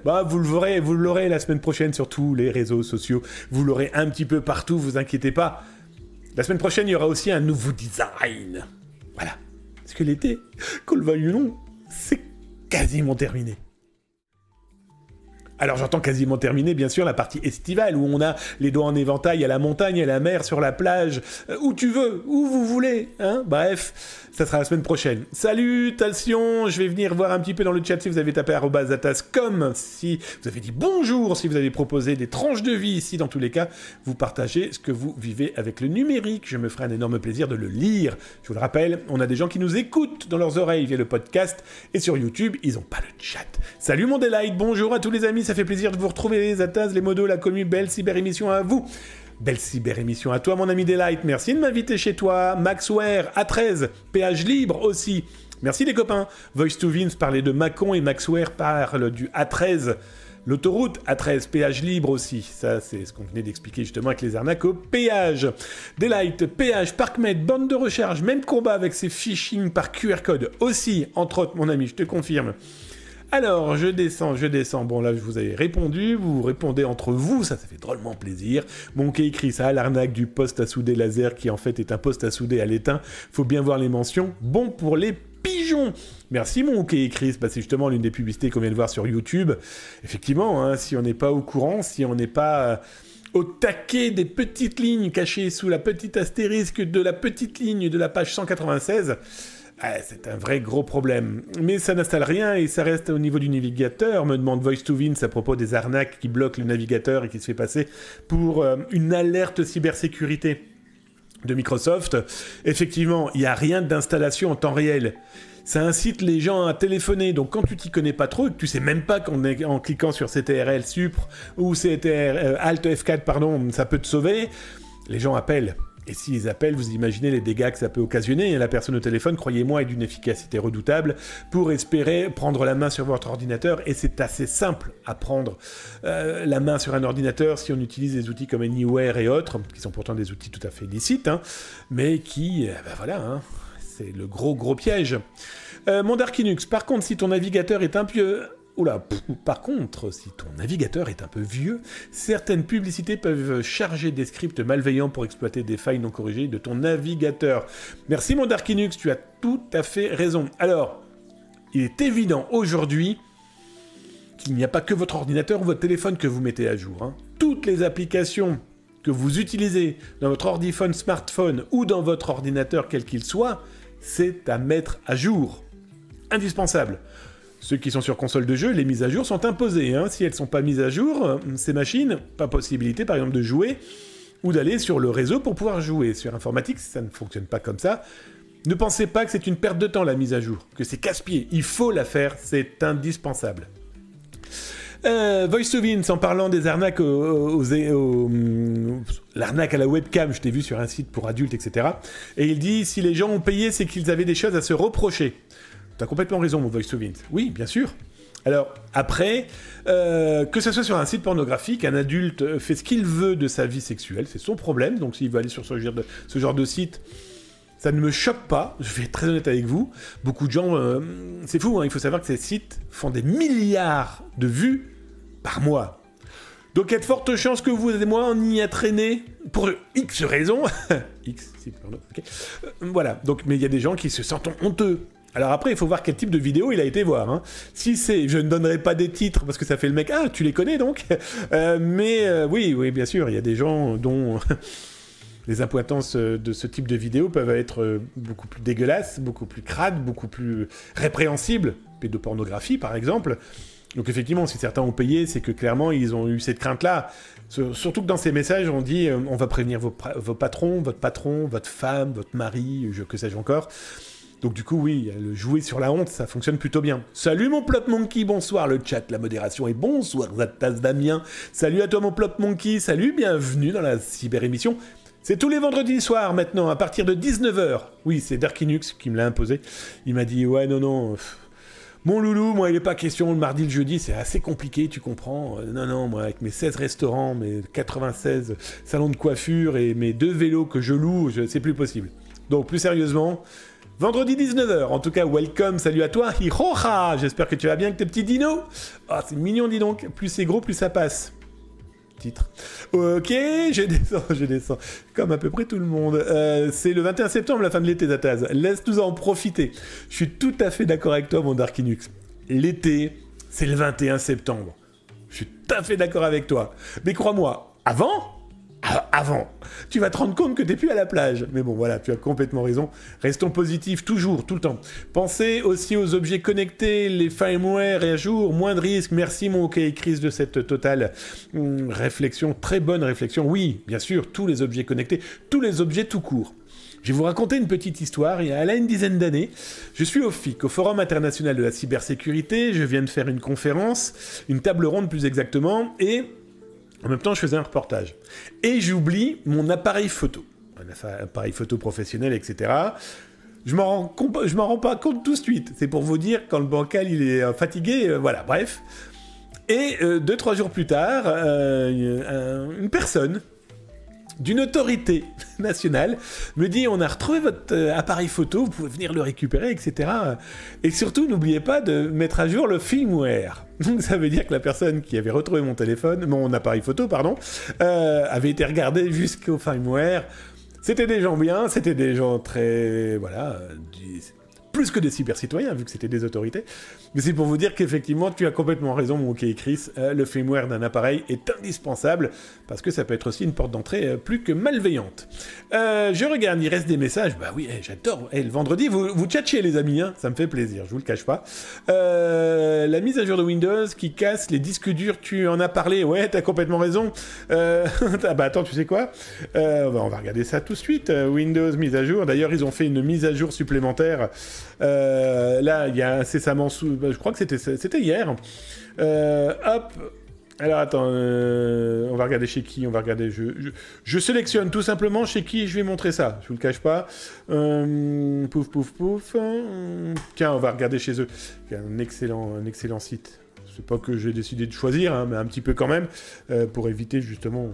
Bah, vous l'aurez la semaine prochaine sur tous les réseaux sociaux. Vous l'aurez un petit peu partout, vous inquiétez pas. La semaine prochaine, il y aura aussi un nouveau design. Voilà. Parce que l'été, qu'on le veuille ou non, c'est quasiment terminé. Alors j'entends quasiment terminé, bien sûr, la partie estivale, où on a les doigts en éventail à la montagne, à la mer, sur la plage, où tu veux, où vous voulez, hein. Bref, ça sera la semaine prochaine. Salutations, je vais venir voir un petit peu dans le chat si vous avez tapé @atas.com, si vous avez dit bonjour, si vous avez proposé des tranches de vie, si dans tous les cas, vous partagez ce que vous vivez avec le numérique. Je me ferai un énorme plaisir de le lire. Je vous le rappelle, on a des gens qui nous écoutent dans leurs oreilles via le podcast, et sur YouTube, ils n'ont pas le chat. Salut mon Delight, bonjour à tous les amis, ça fait plaisir de vous retrouver, les Atas, les modos, la commu, belle cyber-émission à vous. Belle cyber-émission à toi, mon ami Delight. Merci de m'inviter chez toi. Maxware, A13, péage libre aussi. Merci les copains. Voice to Vince parlait de Macon et Maxware parle du A13. L'autoroute A13, péage libre aussi. Ça, c'est ce qu'on venait d'expliquer justement avec les arnaques au péage. Delight, péage, ParkMed, bande de recharge, même combat avec ces phishing par QR code aussi, entre autres, mon ami, je te confirme. Alors, je descends. Bon, là, je vous avais répondu. Vous répondez entre vous. Ça fait drôlement plaisir. Mon qui écrit ça, l'arnaque du poste à souder laser, qui en fait est un poste à souder à l'étain. Faut bien voir les mentions. Bon pour les pigeons. Merci, mon qui écrit. C'est justement l'une des publicités qu'on vient de voir sur YouTube. Effectivement, hein, si on n'est pas au courant, si on n'est pas au taquet des petites lignes cachées sous la petite astérisque de la petite ligne de la page 196... c'est un vrai gros problème. Mais ça n'installe rien et ça reste au niveau du navigateur, me demande Voice to Vince à propos des arnaques qui bloquent le navigateur et qui se fait passer pour une alerte cybersécurité de Microsoft. Effectivement, il n'y a rien d'installation en temps réel. Ça incite les gens à téléphoner, donc quand tu t'y connais pas trop et que tu sais même pas qu'en cliquant sur CTRL Supr ou CTRL Alt F4, pardon, ça peut te sauver, les gens appellent. Et s'ils appellent, vous imaginez les dégâts que ça peut occasionner. Et la personne au téléphone, croyez-moi, est d'une efficacité redoutable pour espérer prendre la main sur votre ordinateur. Et c'est assez simple à prendre la main sur un ordinateur si on utilise des outils comme Anywhere et autres, qui sont pourtant des outils tout à fait licites, hein, mais qui, voilà, hein, c'est le gros piège. Mon Darkinux, par contre, si ton navigateur est un peu... Par contre, si ton navigateur est un peu vieux, certaines publicités peuvent charger des scripts malveillants pour exploiter des failles non corrigées de ton navigateur. Merci mon Darkinux, tu as tout à fait raison. Alors, il est évident aujourd'hui qu'il n'y a pas que votre ordinateur ou votre téléphone que vous mettez à jour, hein. Toutes les applications que vous utilisez dans votre ordiphone, smartphone ou dans votre ordinateur quel qu'il soit, c'est à mettre à jour. Indispensable. Ceux qui sont sur console de jeu, les mises à jour sont imposées, hein. Si elles ne sont pas mises à jour, ces machines, pas possibilité par exemple de jouer ou d'aller sur le réseau pour pouvoir jouer. Sur informatique, ça ne fonctionne pas comme ça. Ne pensez pas que c'est une perte de temps la mise à jour, que c'est casse-pied. Il faut la faire, c'est indispensable. Voice to Vince, en parlant des arnaques l'arnaque à la webcam, je t'ai vu sur un site pour adultes, etc. Et il dit, si les gens ont payé, c'est qu'ils avaient des choses à se reprocher. T'as complètement raison, mon Voice to Vince. Oui, bien sûr. Alors, après, que ce soit sur un site pornographique, un adulte fait ce qu'il veut de sa vie sexuelle, c'est son problème, donc s'il veut aller sur ce genre de site, ça ne me choque pas, je vais être très honnête avec vous. Beaucoup de gens... c'est fou, hein, il faut savoir que ces sites font des milliards de vues par mois. Donc il y a de fortes chances que vous et moi, on y a traîné pour X raisons. X, si, pardon, ok. Voilà, donc, mais il y a des gens qui se sentent honteux. Alors après, il faut voir quel type de vidéo il a été voir. Hein. Si c'est... Je ne donnerai pas des titres, parce que ça fait le mec... Ah, tu les connais donc oui, bien sûr, il y a des gens dont... Les impointances de ce type de vidéo peuvent être beaucoup plus dégueulasses, beaucoup plus crades, beaucoup plus répréhensibles. Pédopornographie, par exemple. Donc effectivement, si certains ont payé, c'est que clairement, ils ont eu cette crainte-là. Surtout que dans ces messages, on dit on va prévenir vos patrons, votre femme, votre mari, que sais-je encore. Donc du coup, oui, le jouer sur la honte, ça fonctionne plutôt bien. Salut mon Plop Monkey, bonsoir le chat, la modération, et bonsoir Zatas Damien. Salut à toi mon Plop Monkey, salut, bienvenue dans la cyber-émission. C'est tous les vendredis soirs maintenant, à partir de 19h. Oui, c'est Darkinux qui me l'a imposé. Il m'a dit, ouais, non, mon loulou, moi, il n'est pas question, le mardi, le jeudi, c'est assez compliqué, tu comprends. Non, moi, avec mes 16 restaurants, mes 96 salons de coiffure et mes 2 vélos que je loue, c'est plus possible. Donc, plus sérieusement, vendredi 19h, en tout cas, welcome, salut à toi, hiroha, j'espère que tu vas bien avec tes petits dinos. Ah, c'est mignon, dis donc, plus c'est gros, plus ça passe. Titre. Ok, je descends, comme à peu près tout le monde. C'est le 21 septembre, la fin de l'été, Zataz. Laisse-nous en profiter. Je suis tout à fait d'accord avec toi, mon Darkinux. L'été, c'est le 21 septembre. Je suis tout à fait d'accord avec toi. Mais crois-moi, avant, tu vas te rendre compte que t'es plus à la plage. Mais bon, voilà, tu as complètement raison. Restons positifs, toujours, tout le temps. Pensez aussi aux objets connectés, les firmware et à jour, moins de risques. Merci, mon OK Chris, de cette totale réflexion, très bonne réflexion. Oui, bien sûr, tous les objets connectés, tous les objets tout court. Je vais vous raconter une petite histoire. Il y a une dizaine d'années, je suis au FIC, au Forum International de la Cybersécurité. Je viens de faire une conférence, une table ronde plus exactement, et... en même temps, je faisais un reportage. Et j'oublie mon appareil photo. Un appareil photo professionnel, etc. Je m'en rends pas compte tout de suite. C'est pour vous dire, quand le bancal, il est fatigué, voilà, bref. Et 2-3 jours plus tard, une personne d'une autorité nationale me dit, on a retrouvé votre appareil photo, vous pouvez venir le récupérer, etc. Et surtout, n'oubliez pas de mettre à jour le firmware. Donc ça veut dire que la personne qui avait retrouvé mon appareil photo, avait été regardée jusqu'au firmware. C'était des gens bien, c'était des gens très... voilà... plus que des cyber-citoyens, vu que c'était des autorités. Mais c'est pour vous dire qu'effectivement, tu as complètement raison, mon OK Chris. Le firmware d'un appareil est indispensable, parce que ça peut être aussi une porte d'entrée plus que malveillante. Je regarde, il reste des messages. Bah oui, j'adore. Le vendredi, vous tchatchez, les amis, hein, ça me fait plaisir, je vous le cache pas. La mise à jour de Windows qui casse les disques durs, tu en as parlé. Ouais, t'as complètement raison. Bah attends, tu sais quoi, on va regarder ça tout de suite. Windows mise à jour. D'ailleurs, ils ont fait une mise à jour supplémentaire. Là, il y a incessamment je crois que c'était hier. Hop. Alors attends, on va regarder chez qui. On va regarder. Je sélectionne tout simplement chez qui je vais montrer ça. Je vous le cache pas. Pouf. Tiens, on va regarder chez eux. Un excellent site. C'est pas que j'ai décidé de choisir, hein, mais un petit peu quand même, pour éviter justement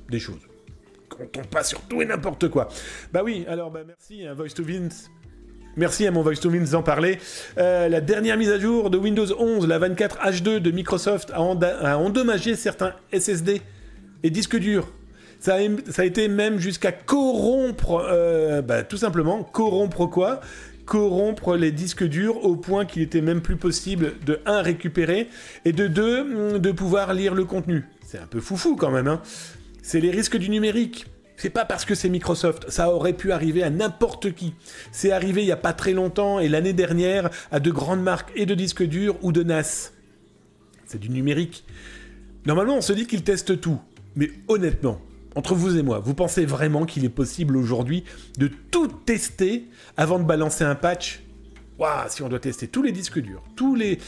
des choses. Qu'on tombe pas sur tout et n'importe quoi. Bah oui. Alors merci, hein, Voice to Vince. Merci à mon Voice to Vince d'en parler. La dernière mise à jour de Windows 11, la 24 H2 de Microsoft, a endommagé certains SSD et disques durs. Ça a été même jusqu'à corrompre, tout simplement, corrompre quoi ? Corrompre les disques durs au point qu'il était même plus possible de 1 récupérer et de 2 de pouvoir lire le contenu. C'est un peu foufou quand même, hein. C'est les risques du numérique. C'est pas parce que c'est Microsoft, ça aurait pu arriver à n'importe qui. C'est arrivé il y a pas très longtemps et l'année dernière à de grandes marques et de disques durs ou de NAS. C'est du numérique. Normalement, on se dit qu'ils testent tout. Mais honnêtement, entre vous et moi, vous pensez vraiment qu'il est possible aujourd'hui de tout tester avant de balancer un patch ? Waouh, si on doit tester tous les disques durs, tous les...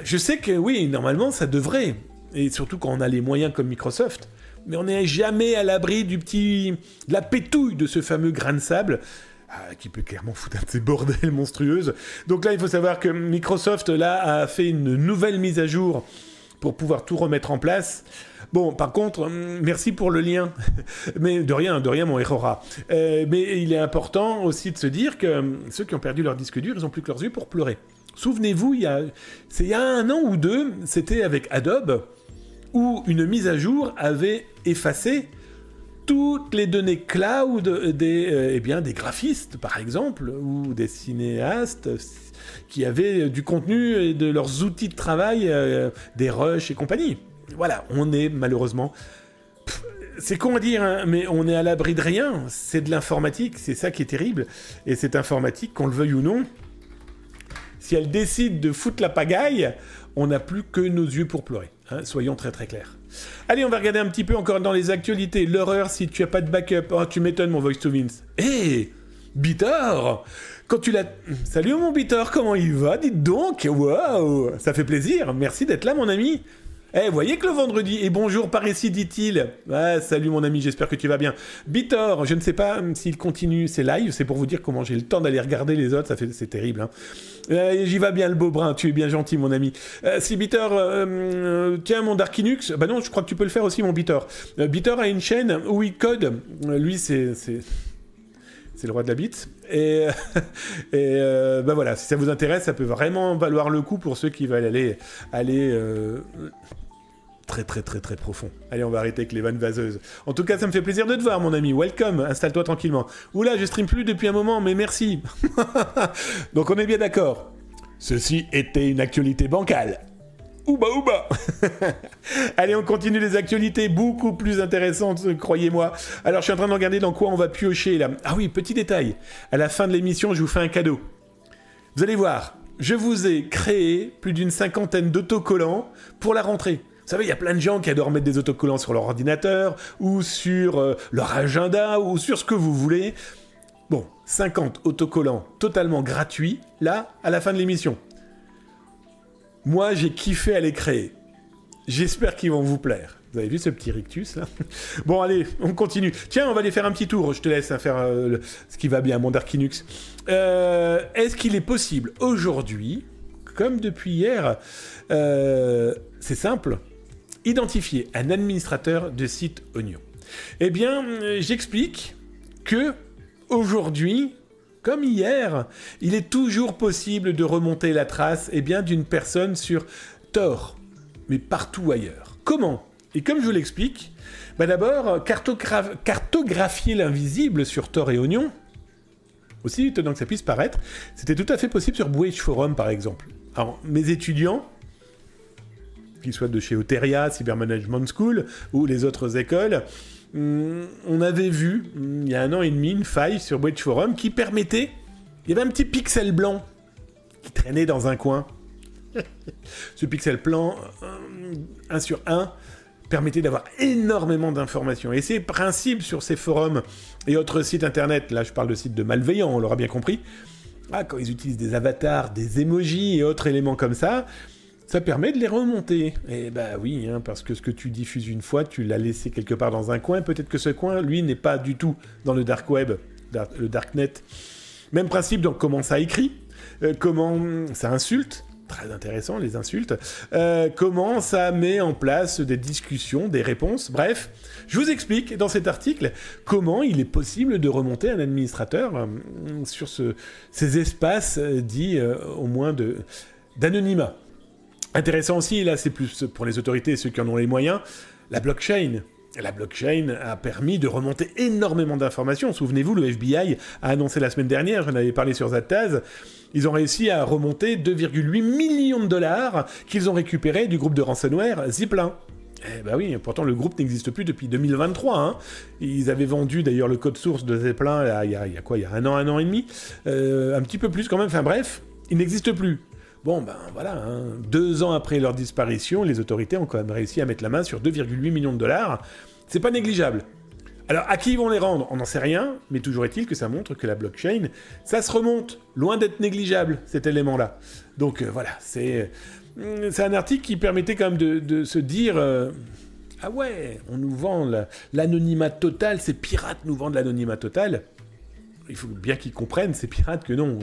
Je sais que oui, normalement ça devrait, et surtout quand on a les moyens comme Microsoft, mais on n'est jamais à l'abri de la pétouille de ce fameux grain de sable, qui peut clairement foutre un de ces bordels monstrueuses. Donc là, il faut savoir que Microsoft là, a fait une nouvelle mise à jour pour pouvoir tout remettre en place. Bon, par contre, merci pour le lien, mais de rien mon Errora. Mais il est important aussi de se dire que ceux qui ont perdu leur disque dur, ils n'ont plus que leurs yeux pour pleurer. Souvenez-vous, il y a 1 an ou 2, c'était avec Adobe, où une mise à jour avait effacé toutes les données cloud des graphistes, par exemple, ou des cinéastes qui avaient du contenu et de leurs outils de travail, des rushs et compagnie. Voilà, on est malheureusement... c'est con à dire, hein, mais on est à l'abri de rien. C'est de l'informatique, c'est ça qui est terrible. Et cette informatique, qu'on le veuille ou non, si elle décide de foutre la pagaille, on n'a plus que nos yeux pour pleurer. Hein, soyons très très clairs. Allez, on va regarder un petit peu encore dans les actualités. L'horreur si tu as pas de backup. Oh, tu m'étonnes, mon Voice to Vince. Hé, Bitor, quand tu l'as... Salut mon Bitor, comment il va? Dites donc, waouh, ça fait plaisir. Merci d'être là, mon ami. Eh, voyez que le vendredi, et bonjour par ici, dit-il. Ah, salut mon ami, j'espère que tu vas bien. Bitor, je ne sais pas s'il continue ses lives, c'est pour vous dire comment j'ai le temps d'aller regarder les autres, c'est terrible. Hein. J'y va bien le beau brun, tu es bien gentil mon ami. Si Bitor, tiens mon Darkinux, bah non, je crois que tu peux le faire aussi mon Bitor. Bitor a une chaîne où il code, lui c'est le roi de la bite. Et bah voilà, si ça vous intéresse, ça peut vraiment valoir le coup pour ceux qui veulent aller très très très très profond. Allez, on va arrêter avec les vannes vaseuses. En tout cas, ça me fait plaisir de te voir, mon ami. Welcome, installe-toi tranquillement. Oula, je stream plus depuis un moment, mais merci. Donc on est bien d'accord. Ceci était une actualité bancale. Ouba ouba. Allez, on continue les actualités beaucoup plus intéressantes, croyez-moi. Alors, je suis en train de regarder dans quoi on va piocher, là. Ah oui, petit détail. À la fin de l'émission, je vous fais un cadeau. Vous allez voir, je vous ai créé plus d'une 50aine d'autocollants pour la rentrée. Vous savez, il y a plein de gens qui adorent mettre des autocollants sur leur ordinateur, ou sur leur agenda, ou sur ce que vous voulez. Bon, 50 autocollants totalement gratuits, là, à la fin de l'émission. Moi, j'ai kiffé à les créer. J'espère qu'ils vont vous plaire. Vous avez vu ce petit rictus, là? Bon, allez, on continue. Tiens, on va aller faire un petit tour. Je te laisse faire ce qui va bien, mon Darkinux. Est-ce qu'il est possible, aujourd'hui, comme depuis hier, c'est simple, identifier un administrateur de site Oignon? Eh bien, j'explique que, aujourd'hui... Comme hier, il est toujours possible de remonter la trace d'une personne sur Tor, mais partout ailleurs. Comment? Et comme je vous l'explique, d'abord, cartographier l'invisible sur Tor et Oignon, aussi étonnant que ça puisse paraître, c'était tout à fait possible sur Bridge Forum par exemple. Alors, mes étudiants, qu'ils soient de chez Oteria, Cyber Management School ou les autres écoles, on avait vu, il y a 1 an et demi, une faille sur Bridge Forum qui permettait... Il y avait un petit pixel blanc qui traînait dans un coin. Ce pixel blanc, 1 sur 1, permettait d'avoir énormément d'informations. Et ces principes sur ces forums et autres sites internet, là je parle de sites de malveillants, on l'aura bien compris, quand ils utilisent des avatars, des emojis et autres éléments comme ça... Ça permet de les remonter. Et bah oui, hein, parce que ce que tu diffuses une fois, tu l'as laissé quelque part dans un coin. Peut-être que ce coin, lui, n'est pas du tout dans le dark web, le darknet. Même principe, donc comment ça écrit, comment ça insulte, très intéressant les insultes, comment ça met en place des discussions, des réponses. Bref, je vous explique dans cet article comment il est possible de remonter un administrateur sur ces espaces dits au moins d'anonymat. Intéressant aussi, là c'est plus pour les autorités et ceux qui en ont les moyens, la blockchain. La blockchain a permis de remonter énormément d'informations. Souvenez-vous, le FBI a annoncé la semaine dernière, j'en avais parlé sur Zattaz, ils ont réussi à remonter 2,8 millions de dollars qu'ils ont récupérés du groupe de ransomware Zipline. Eh ben oui, pourtant le groupe n'existe plus depuis 2023. Hein. Ils avaient vendu d'ailleurs le code source de Zipline il y a 1 an et demi, un petit peu plus quand même, enfin bref, il n'existe plus. Bon, ben voilà, hein. 2 ans après leur disparition, les autorités ont quand même réussi à mettre la main sur 2,8 millions de dollars. C'est pas négligeable. Alors, à qui ils vont les rendre? On n'en sait rien, mais toujours est-il que ça montre que la blockchain, ça se remonte, loin d'être négligeable, cet élément-là. Donc voilà, c'est c'est un article qui permettait quand même de se dire... ah ouais, on nous vend l'anonymat total, ces pirates nous vendent l'anonymat total. Il faut bien qu'ils comprennent, ces pirates, que non.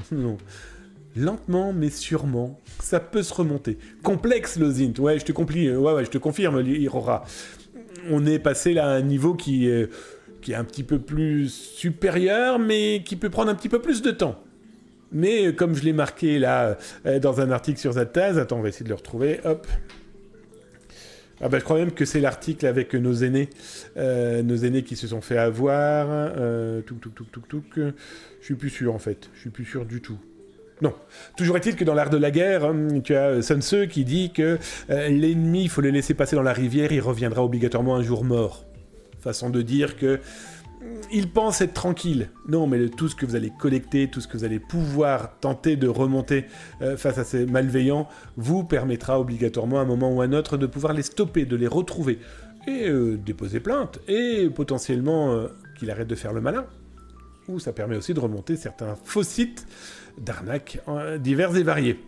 Lentement, mais sûrement, ça peut se remonter. Complexe, le Zint. Ouais, je te confirme, Irora. On est passé là à un niveau qui est un petit peu plus supérieur, mais qui peut prendre un petit peu plus de temps. Mais comme je l'ai marqué là, dans un article sur Zataz, attends, on va essayer de le retrouver, hop. Ah bah je crois même que c'est l'article avec nos aînés qui se sont fait avoir, je suis plus sûr en fait, je suis plus sûr du tout. Non. Toujours est-il que dans l'art de la guerre, tu as Sun Tzu qui dit que l'ennemi, il faut le laisser passer dans la rivière, il reviendra obligatoirement un jour mort. Façon de dire que il pense être tranquille. Non, mais tout ce que vous allez collecter, tout ce que vous allez pouvoir tenter de remonter face à ces malveillants, vous permettra obligatoirement à un moment ou à un autre de pouvoir les stopper, de les retrouver, et déposer plainte, et potentiellement qu'il arrête de faire le malin. Ou ça permet aussi de remonter certains faux sites d'arnaques divers et variés.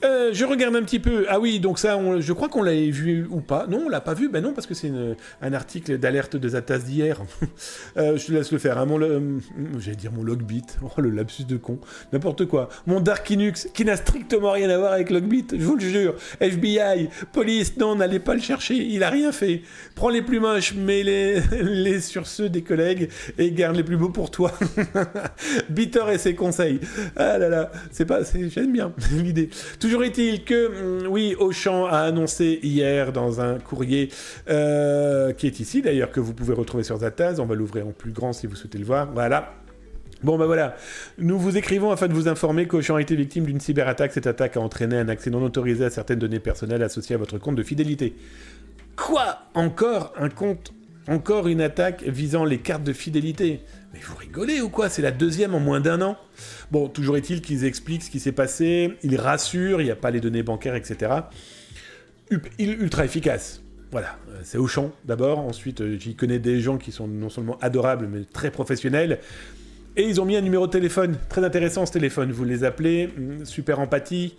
Je regarde un petit peu. Ah oui, donc ça, je crois qu'on l'avait vu ou pas. Non, on l'a pas vu. Ben non, parce que c'est un article d'alerte de Zataz d'hier. Je te laisse le faire. Hein. J'allais dire mon Logbit. Oh, le lapsus de con. N'importe quoi. Mon Dark Linux, qui n'a strictement rien à voir avec Logbit. Je vous le jure. FBI, police, non, n'allez pas le chercher. Il a rien fait. Prends les plus moches, mets-les sur ceux des collègues et garde les plus beaux pour toi. Bitter et ses conseils. Ah là là, j'aime bien l'idée. Toujours est-il que, oui, Auchan a annoncé hier dans un courrier qui est ici, d'ailleurs, que vous pouvez retrouver sur Zataz. On va l'ouvrir en plus grand si vous souhaitez le voir. Voilà. Bon, bah voilà. Nous vous écrivons afin de vous informer qu'Auchan a été victime d'une cyberattaque. Cette attaque a entraîné un accès non autorisé à certaines données personnelles associées à votre compte de fidélité. Quoi ? Encore un compte ? Encore une attaque visant les cartes de fidélité. Mais vous rigolez ou quoi? C'est la deuxième en moins d'un an. Bon, toujours est-il qu'ils expliquent ce qui s'est passé, ils rassurent, il n'y a pas les données bancaires, etc. Ultra efficace. Voilà, c'est Auchan d'abord. Ensuite, j'y connais des gens qui sont non seulement adorables, mais très professionnels. Et ils ont mis un numéro de téléphone. Très intéressant ce téléphone. Vous les appelez, super empathique.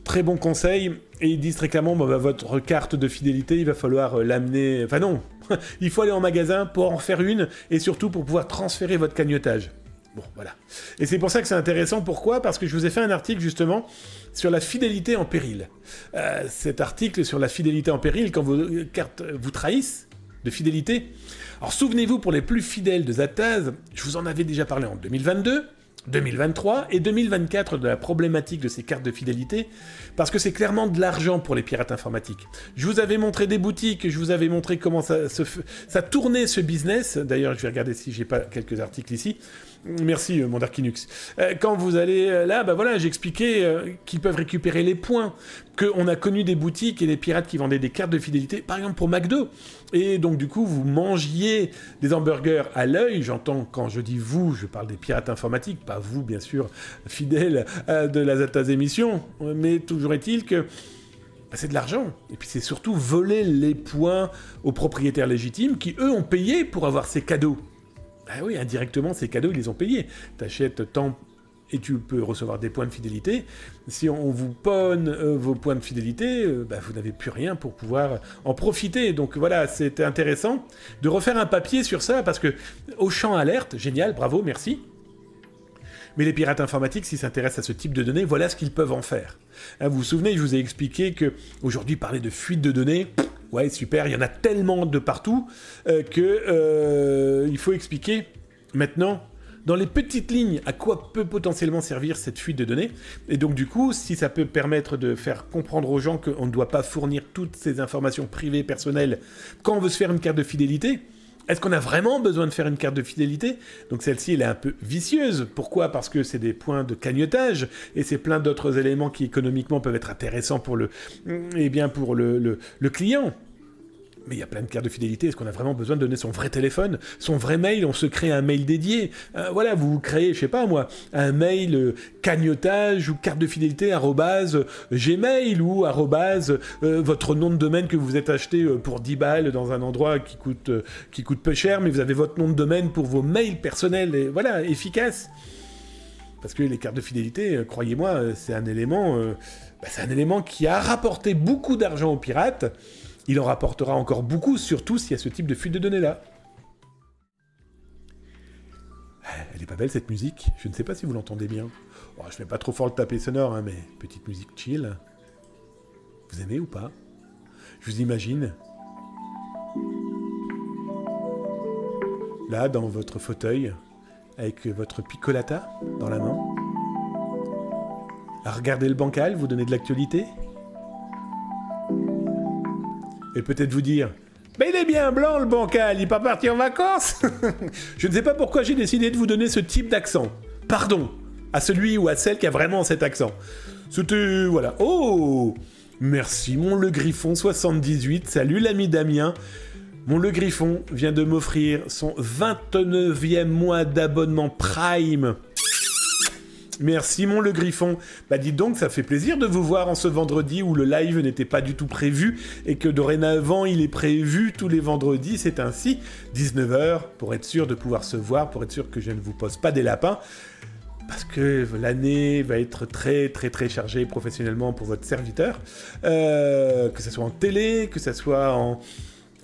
Très bon conseil, et ils disent très clairement, bah, votre carte de fidélité, il va falloir l'amener... Enfin non, il faut aller en magasin pour en faire une, et surtout pour pouvoir transférer votre cagnotage. Bon, voilà. Et c'est pour ça que c'est intéressant, pourquoi ? Parce que je vous ai fait un article, justement, sur la fidélité en péril. Cet article sur la fidélité en péril, quand vos cartes vous trahissent de fidélité... Alors souvenez-vous, pour les plus fidèles de Zataz, je vous en avais déjà parlé en 2022... 2023 et 2024 de la problématique de ces cartes de fidélité, parce que c'est clairement de l'argent pour les pirates informatiques. Je vous avais montré des boutiques, je vous avais montré comment ça tournait ce business. D'ailleurs, je vais regarder si j'ai pas quelques articles ici. Merci, mon Dark Linux. Quand vous allez là, bah voilà, j'expliquais qu'ils peuvent récupérer les points, qu'on a connu des boutiques et des pirates qui vendaient des cartes de fidélité, par exemple pour McDo. Et donc, du coup, vous mangiez des hamburgers à l'œil. J'entends, quand je dis vous, je parle des pirates informatiques, pas vous, bien sûr, fidèles de la Zataz émission. Mais toujours est-il que c'est de l'argent. Et puis, c'est surtout voler les points aux propriétaires légitimes qui, eux, ont payé pour avoir ces cadeaux. Ah oui, indirectement, ces cadeaux, ils les ont payés. T'achètes tant et tu peux recevoir des points de fidélité. Si on vous ponne vos points de fidélité, vous n'avez plus rien pour pouvoir en profiter. Donc voilà, c'était intéressant de refaire un papier sur ça, parce que Auchan alerte, génial, bravo, merci. Mais les pirates informatiques, s'ils s'intéressent à ce type de données, voilà ce qu'ils peuvent en faire. Hein, vous vous souvenez, je vous ai expliqué qu'aujourd'hui, parler de fuite de données... Ouais, super, il y en a tellement de partout il faut expliquer maintenant, dans les petites lignes, à quoi peut potentiellement servir cette fuite de données. Et donc du coup, si ça peut permettre de faire comprendre aux gens qu'on ne doit pas fournir toutes ces informations privées, personnelles, quand on veut se faire une carte de fidélité, est-ce qu'on a vraiment besoin de faire une carte de fidélité? Donc celle-ci, elle est un peu vicieuse. Pourquoi? Parce que c'est des points de cagnotage, et c'est plein d'autres éléments qui économiquement peuvent être intéressants pour le client. Mais il y a plein de cartes de fidélité. Est-ce qu'on a vraiment besoin de donner son vrai téléphone, son vrai mail? On se crée un mail dédié. Voilà, vous créez, je sais pas moi, un mail cagnotage ou carte de fidélité @gmail ou votre nom de domaine que vous êtes acheté pour 10 balles dans un endroit qui coûte peu cher, mais vous avez votre nom de domaine pour vos mails personnels, et voilà, efficace. Parce que les cartes de fidélité, croyez-moi, c'est un élément bah, c'est un élément qui a rapporté beaucoup d'argent aux pirates. Il en rapportera encore beaucoup, surtout s'il y a ce type de fuite de données-là. Elle est pas belle cette musique, je ne sais pas si vous l'entendez bien. Oh, je mets pas trop fort le tapé sonore, hein, mais petite musique chill. Vous aimez ou pas? Je vous imagine là, dans votre fauteuil, avec votre piccolata dans la main, à regarder le bancal, vous donner de l'actualité, et peut-être vous dire « Mais il est bien blanc le bancal, il est pas parti en vacances !» Je ne sais pas pourquoi j'ai décidé de vous donner ce type d'accent. Pardon à celui ou à celle qui a vraiment cet accent. C'était... voilà. Oh, merci mon Le Griffon 78, salut l'ami Damien. Mon Le Griffon vient de m'offrir son 29e mois d'abonnement Prime. Merci mon Le Griffon. Bah dites donc, ça fait plaisir de vous voir en ce vendredi où le live n'était pas du tout prévu et que dorénavant il est prévu tous les vendredis, c'est ainsi, 19h, pour être sûr de pouvoir se voir, pour être sûr que je ne vous pose pas des lapins. Parce que l'année va être très très très chargée professionnellement pour votre serviteur. Que ce soit en télé, que ce soit en...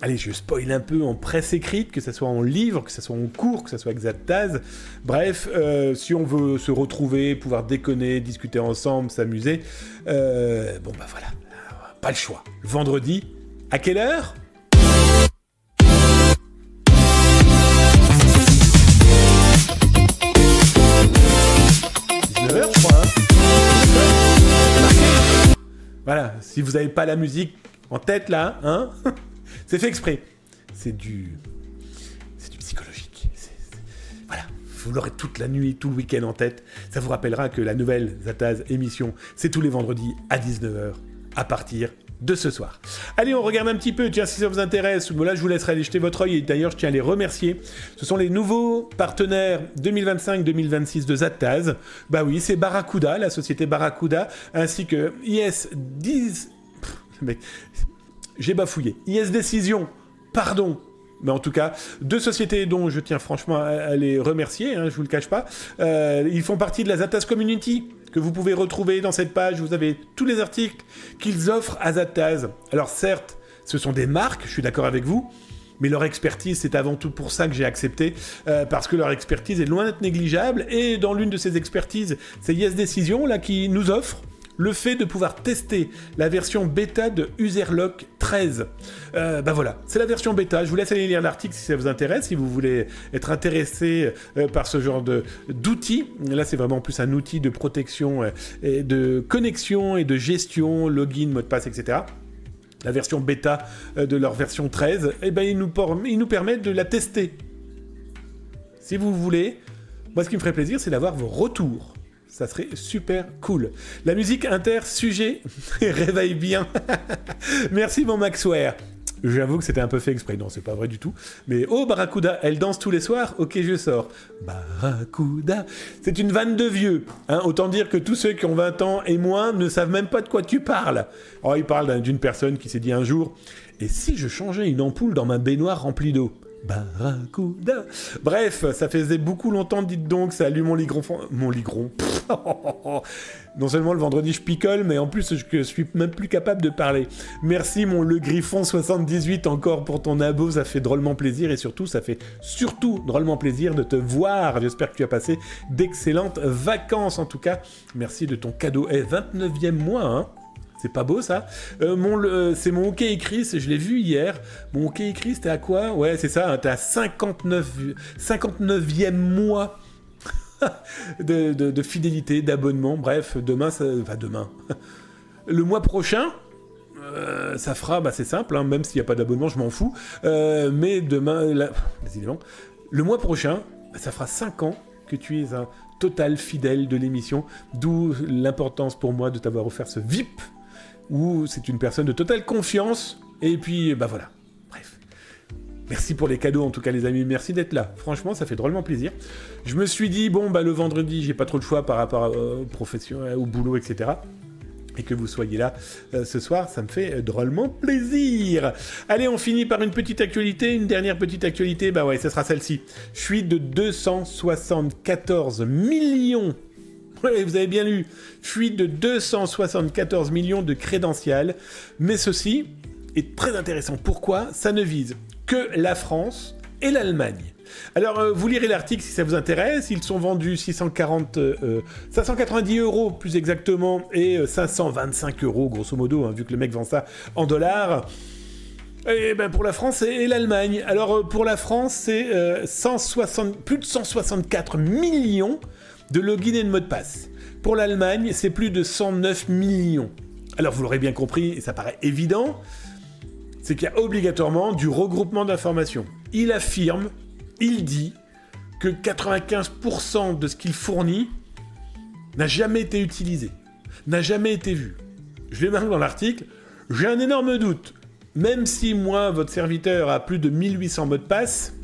Allez, je spoil un peu, en presse écrite, que ce soit en livre, que ce soit en cours, que ce soit Exataz. Bref, si on veut se retrouver, pouvoir déconner, discuter ensemble, s'amuser, bon bah voilà, pas le choix. Le vendredi, à quelle heure ? 19h, je crois. Voilà, si vous n'avez pas la musique en tête là, hein. C'est fait exprès. C'est du psychologique. Voilà. Vous l'aurez toute la nuit, tout le week-end en tête. Ça vous rappellera que la nouvelle Zataz émission, c'est tous les vendredis à 19h, à partir de ce soir. Allez, on regarde un petit peu, tiens, si ça vous intéresse. Bon, là, je vous laisserai aller jeter votre œil. Et d'ailleurs, je tiens à les remercier. Ce sont les nouveaux partenaires 2025-2026 de Zataz. Bah oui, c'est Barracuda, la société Barracuda, ainsi que IS10... Mec... J'ai bafouillé. IS Décision, pardon. Mais en tout cas, deux sociétés dont je tiens franchement à les remercier, hein, je vous le cache pas. Ils font partie de la Zataz Community, que vous pouvez retrouver dans cette page. Vous avez tous les articles qu'ils offrent à Zataz. Alors certes, ce sont des marques, je suis d'accord avec vous, mais leur expertise, c'est avant tout pour ça que j'ai accepté, parce que leur expertise est loin d'être négligeable. Et dans l'une de ces expertises, c'est IS Décision là, qui nous offre le fait de pouvoir tester la version bêta de Userlock 13. Bah voilà, c'est la version bêta. Je vous laisse aller lire l'article si ça vous intéresse, si vous voulez être intéressé par ce genre d'outils. Là, c'est vraiment plus un outil de protection et de connexion et de gestion, login, mot de passe, etc. La version bêta de leur version 13, eh ben, ils nous permettent de la tester. Si vous voulez, moi, ce qui me ferait plaisir, c'est d'avoir vos retours. Ça serait super cool. La musique inter-sujet réveille bien. Merci mon Maxware. J'avoue que c'était un peu fait exprès. Non, c'est pas vrai du tout. Mais oh, Barracuda, elle danse tous les soirs. Ok, je sors. Barracuda. C'est une vanne de vieux. Hein, autant dire que tous ceux qui ont 20 ans et moins ne savent même pas de quoi tu parles. Oh, il parle d'une personne qui s'est dit un jour « Et si je changeais une ampoule dans ma baignoire remplie d'eau ?» Barracuda. Bref, ça faisait beaucoup longtemps, dites donc, salut mon ligron. Mon ligron. Non seulement le vendredi je picole, mais en plus je suis même plus capable de parler. Merci mon Le Griffon 78 encore pour ton abo, ça fait drôlement plaisir et surtout, ça fait surtout drôlement plaisir de te voir. J'espère que tu as passé d'excellentes vacances en tout cas. Merci de ton cadeau. 29e mois, hein. C'est pas beau ça. C'est mon OK Chris, je l'ai vu hier. Mon OK Chris, t'es à quoi? Ouais, c'est ça, hein, t'es à 59e mois de fidélité, d'abonnement. Bref, demain, demain. Le mois prochain, ça fera, bah c'est simple, hein, même s'il n'y a pas d'abonnement, je m'en fous. Mais demain, décidément, le mois prochain, ça fera 5 ans que tu es un total fidèle de l'émission, d'où l'importance pour moi de t'avoir offert ce VIP, où c'est une personne de totale confiance, et puis, bah voilà, bref. Merci pour les cadeaux, en tout cas, les amis, merci d'être là. Franchement, ça fait drôlement plaisir. Je me suis dit, bon, bah le vendredi, j'ai pas trop le choix par rapport aux professions, au boulot, etc. Et que vous soyez là ce soir, ça me fait drôlement plaisir. Allez, on finit par une petite actualité, une dernière petite actualité, bah ouais, ce sera celle-ci. Je suis de 274 millions... Oui, vous avez bien lu. Fuite de 274 millions de crédentials. Mais ceci est très intéressant. Pourquoi? Ça ne vise que la France et l'Allemagne. Alors, vous lirez l'article si ça vous intéresse. Ils sont vendus 590 euros plus exactement et 525 euros grosso modo, hein, vu que le mec vend ça en dollars. Et ben pour la France et l'Allemagne. Alors pour la France, c'est plus de 164 millions de logins et de mots de passe. Pour l'Allemagne, c'est plus de 109 millions. Alors vous l'aurez bien compris, et ça paraît évident, c'est qu'il y a obligatoirement du regroupement d'informations. Il affirme, il dit que 95% de ce qu'il fournit n'a jamais été utilisé, n'a jamais été vu. Je l'ai marqué dans l'article, j'ai un énorme doute. Même si moi, votre serviteur a plus de 1800 mots de passe,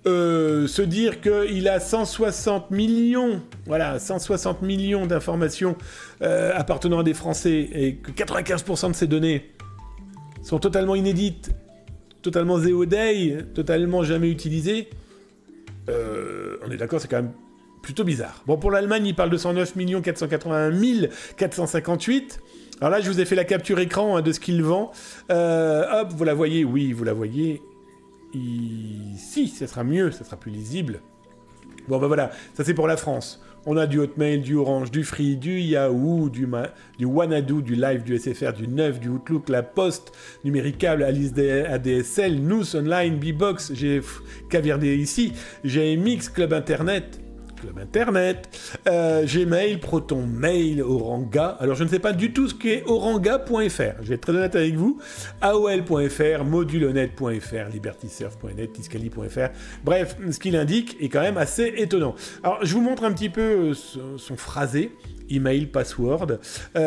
se dire qu'il a 160 millions, voilà, 160 millions d'informations appartenant à des Français et que 95% de ces données sont totalement inédites, totalement zéro day, totalement jamais utilisées, on est d'accord, c'est quand même plutôt bizarre. Bon, pour l'Allemagne, il parle de 109 481 458. Alors là, je vous ai fait la capture écran de ce qu'il vend. Hop, vous la voyez? Oui, vous la voyez. Ici, ça sera mieux, ça sera plus lisible. Bon, ben voilà, ça c'est pour la France. On a du Hotmail, du Orange, du Free, du Yahoo, du Wanadoo, du Live, du SFR, du Neuf, du Outlook, la Poste, Numéricable, Alice ADSL, Nous, Online, Bbox, j'ai KVRD ici, j'ai MX, Club Internet, Gmail, Proton Mail, Oranga. Alors je ne sais pas du tout ce qu'est oranga.fr, je vais être très honnête avec vous. AOL.fr, modulonet.fr, libertysurf.net, tiscali.fr. Bref, ce qu'il indique est quand même assez étonnant. Alors je vous montre un petit peu son phrasé. Email, password,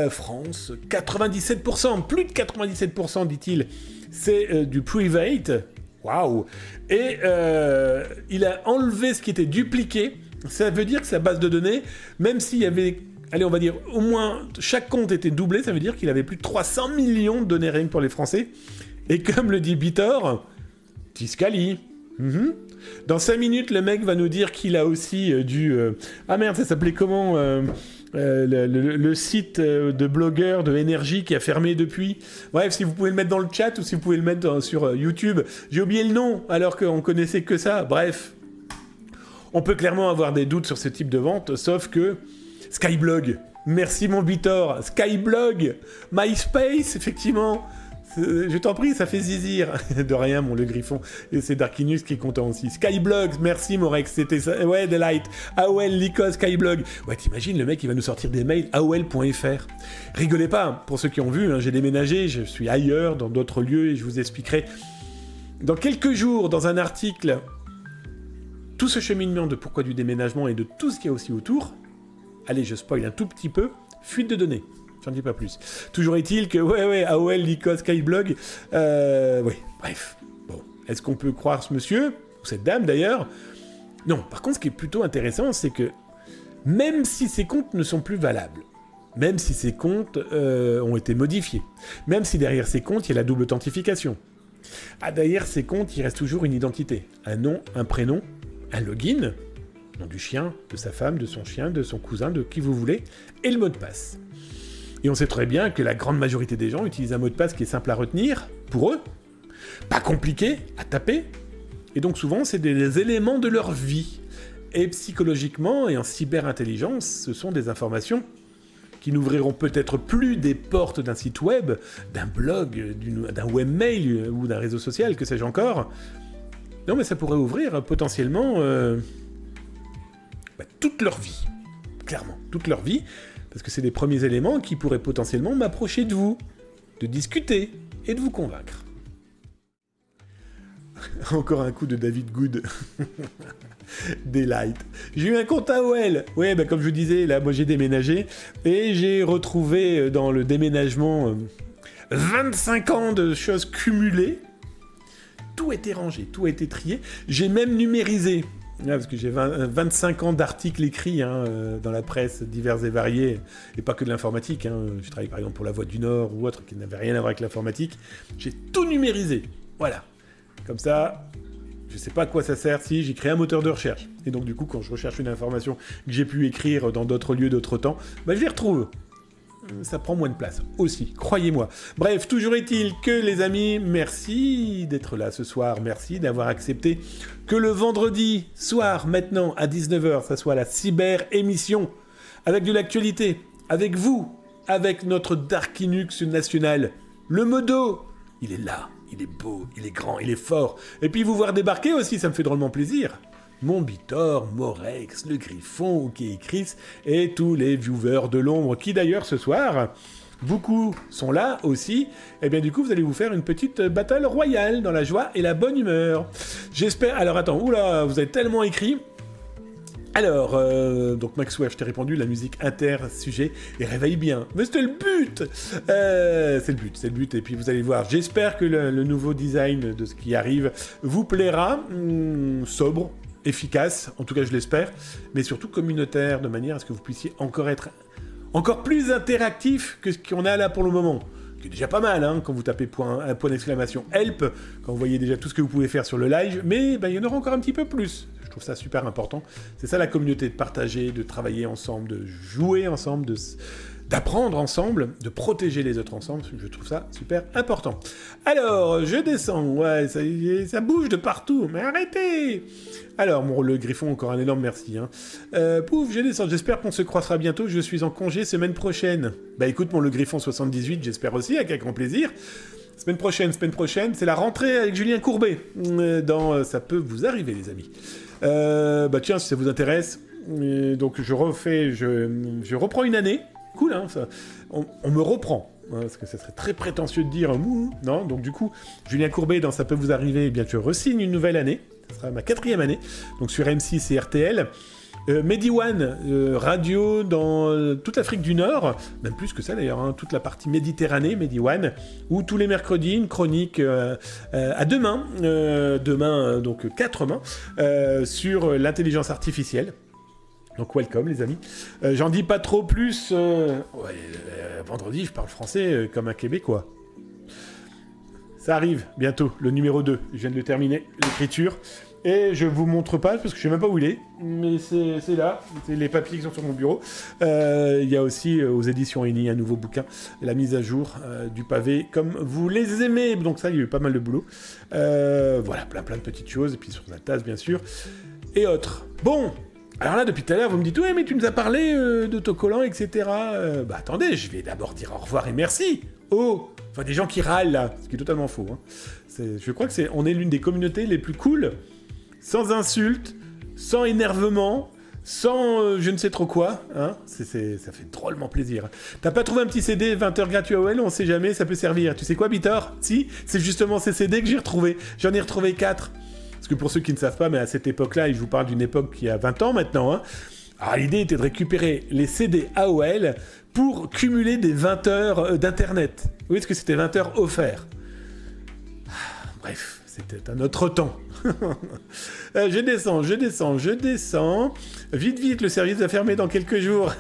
France, 97%, plus de 97% dit-il, c'est du private. Waouh. Et il a enlevé ce qui était dupliqué. Ça veut dire que sa base de données, même s'il y avait, allez, on va dire, au moins, chaque compte était doublé, ça veut dire qu'il avait plus de 300 millions de données rien que pour les Français. Et comme le dit Bitor, Tiscali. Dans 5 minutes, le mec va nous dire qu'il a aussi ah merde, ça s'appelait comment le site de blogueur de énergie qui a fermé depuis. Bref, si vous pouvez le mettre dans le chat ou si vous pouvez le mettre sur YouTube. J'ai oublié le nom, alors qu'on connaissait que ça. Bref. On peut clairement avoir des doutes sur ce type de vente, sauf que Skyblog, merci mon Bitor, Skyblog, MySpace, effectivement, je t'en prie, ça fait zizir. De rien, mon Le Griffon, et c'est Darkinus qui est content aussi. Skyblog, merci mon Rex, c'était ça, ouais, Delight, AOL, Lycos, Skyblog. Ouais, t'imagines, le mec, il va nous sortir des mails, AOL.fr. Rigolez pas, pour ceux qui ont vu, hein, j'ai déménagé, je suis ailleurs, dans d'autres lieux, et je vous expliquerai dans quelques jours, dans un article... Tout ce cheminement de pourquoi du déménagement et de tout ce qu'il y a aussi autour, allez, je spoil un tout petit peu, fuite de données, j'en dis pas plus. Toujours est-il que, ouais, AOL, Lycos, Skyblog, oui, bref. Bon, est-ce qu'on peut croire ce monsieur, ou cette dame d'ailleurs? Non, par contre, ce qui est plutôt intéressant, c'est que, même si ces comptes ne sont plus valables, même si ces comptes ont été modifiés, même si derrière ces comptes, il y a la double authentification, derrière ces comptes, il reste toujours une identité, un nom, un prénom, un login, nom du chien, de sa femme, de son chien, de son cousin, de qui vous voulez, et le mot de passe. Et on sait très bien que la grande majorité des gens utilisent un mot de passe qui est simple à retenir, pour eux, pas compliqué à taper, et donc souvent c'est des éléments de leur vie. Et psychologiquement et en cyberintelligence, ce sont des informations qui n'ouvriront peut-être plus des portes d'un site web, d'un blog, d'un webmail ou d'un réseau social, que sais-je encore. Non, mais ça pourrait ouvrir potentiellement toute leur vie. Clairement, toute leur vie. Parce que c'est des premiers éléments qui pourraient potentiellement m'approcher de vous, de discuter et de vous convaincre. Encore un coup de David Good. Delight. J'ai eu un compte AOL. Ouais, comme je vous disais, là, moi j'ai déménagé et j'ai retrouvé dans le déménagement 25 ans de choses cumulées. Tout a été rangé, tout a été trié. J'ai même numérisé, parce que j'ai 25 ans d'articles écrits dans la presse diverses et variées, et pas que de l'informatique. Je travaille par exemple pour La Voix du Nord ou autre qui n'avait rien à voir avec l'informatique. J'ai tout numérisé. Voilà. Comme ça, Je sais pas à quoi ça sert si j'ai créé un moteur de recherche. Et donc du coup, quand je recherche une information que j'ai pu écrire dans d'autres lieux, d'autres temps, bah, je les retrouve. Ça prend moins de place aussi, croyez-moi. Bref, toujours est-il que les amis, merci d'être là ce soir, merci d'avoir accepté que le vendredi soir, maintenant à 19h, ça soit la cyber-émission, avec de l'actualité, avec vous, avec notre Darkinux national, le Modo, il est là, il est beau, il est grand, il est fort. Et puis vous voir débarquer aussi, ça me fait drôlement plaisir. Mon Bitor, Morex, le Griffon, OK Chris, et tous les viewers de l'ombre, qui d'ailleurs ce soir, beaucoup sont là aussi, et bien du coup vous allez vous faire une petite battle royale dans la joie et la bonne humeur. J'espère... Alors attends, oula, vous avez tellement écrit... Alors, donc Maxwell, je t'ai répondu, la musique inter-sujet, et réveille bien. Mais c'était le but. C'est le but, et puis vous allez voir, j'espère que le nouveau design de ce qui arrive vous plaira, sobre, efficace, en tout cas je l'espère, mais surtout communautaire, de manière à ce que vous puissiez encore être encore plus interactif que ce qu'on a là pour le moment. Qui est déjà pas mal, hein, quand vous tapez un point d'exclamation help, quand vous voyez déjà tout ce que vous pouvez faire sur le live, mais ben, il y en aura encore un petit peu plus. Je trouve ça super important. C'est ça la communauté, de partager, de travailler ensemble, de jouer ensemble, d'apprendre ensemble, de protéger les autres ensemble. Je trouve ça super important. Alors, je descends. Ouais, ça bouge de partout. Mais arrêtez! Alors, le Griffon, encore un énorme merci. Hein. Pouf, je descends. J'espère qu'on se croisera bientôt. Je suis en congé semaine prochaine. Bah écoute, le Griffon 78, j'espère aussi, avec grand plaisir. Semaine prochaine, c'est la rentrée avec Julien Courbet. Ça peut vous arriver, les amis. Bah tiens, si ça vous intéresse, donc je reprends une année. Cool, hein, ça. On me reprend, hein, parce que ça serait très prétentieux de dire non. Donc du coup, Julien Courbet, dans Ça peut vous arriver, eh bien je re-signe une nouvelle année. Ça sera ma 4e année, donc sur M6 et RTL. Medione, radio dans toute l'Afrique du Nord, même plus que ça d'ailleurs, hein, toute la partie Méditerranée, Medione, où tous les mercredis, une chronique à deux mains, donc 4 mains, sur l'intelligence artificielle. Donc welcome les amis. J'en dis pas trop plus. Vendredi, je parle français comme un Québécois. Ça arrive bientôt, le numéro 2. Je viens de le terminer, l'écriture. Et je vous montre pas, parce que je sais même pas où il est. Mais c'est là, c'est les papiers qui sont sur mon bureau. Il y a aussi aux éditions Eni un nouveau bouquin, la mise à jour du pavé, comme vous les aimez. Donc ça, il y a eu pas mal de boulot. Voilà, plein de petites choses. Et puis sur la tasse, bien sûr. Et autres. Bon. Alors là, depuis tout à l'heure, vous me dites « Ouais, mais tu nous as parlé d'autocollants, etc. » Bah attendez, je vais d'abord dire au revoir et merci. Enfin, des gens qui râlent, là, ce qui est totalement faux. Hein. Je crois que on est l'une des communautés les plus cool, sans insultes, sans énervement, sans je ne sais trop quoi. Hein. Ça fait drôlement plaisir. T'as pas trouvé un petit CD 20 heures gratuit à OL? On sait jamais, ça peut servir. Tu sais quoi, Bitor? Si, c'est justement ces CD que j'ai retrouvés. J'en ai retrouvé 4. Parce que pour ceux qui ne savent pas, mais à cette époque-là, et je vous parle d'une époque qui a 20 ans maintenant, hein, alors l'idée était de récupérer les CD AOL pour cumuler des 20 heures d'Internet. Oui, parce que c'était 20 heures offertes. Bref, c'était un autre temps. Je descends. Vite, le service va fermer dans quelques jours.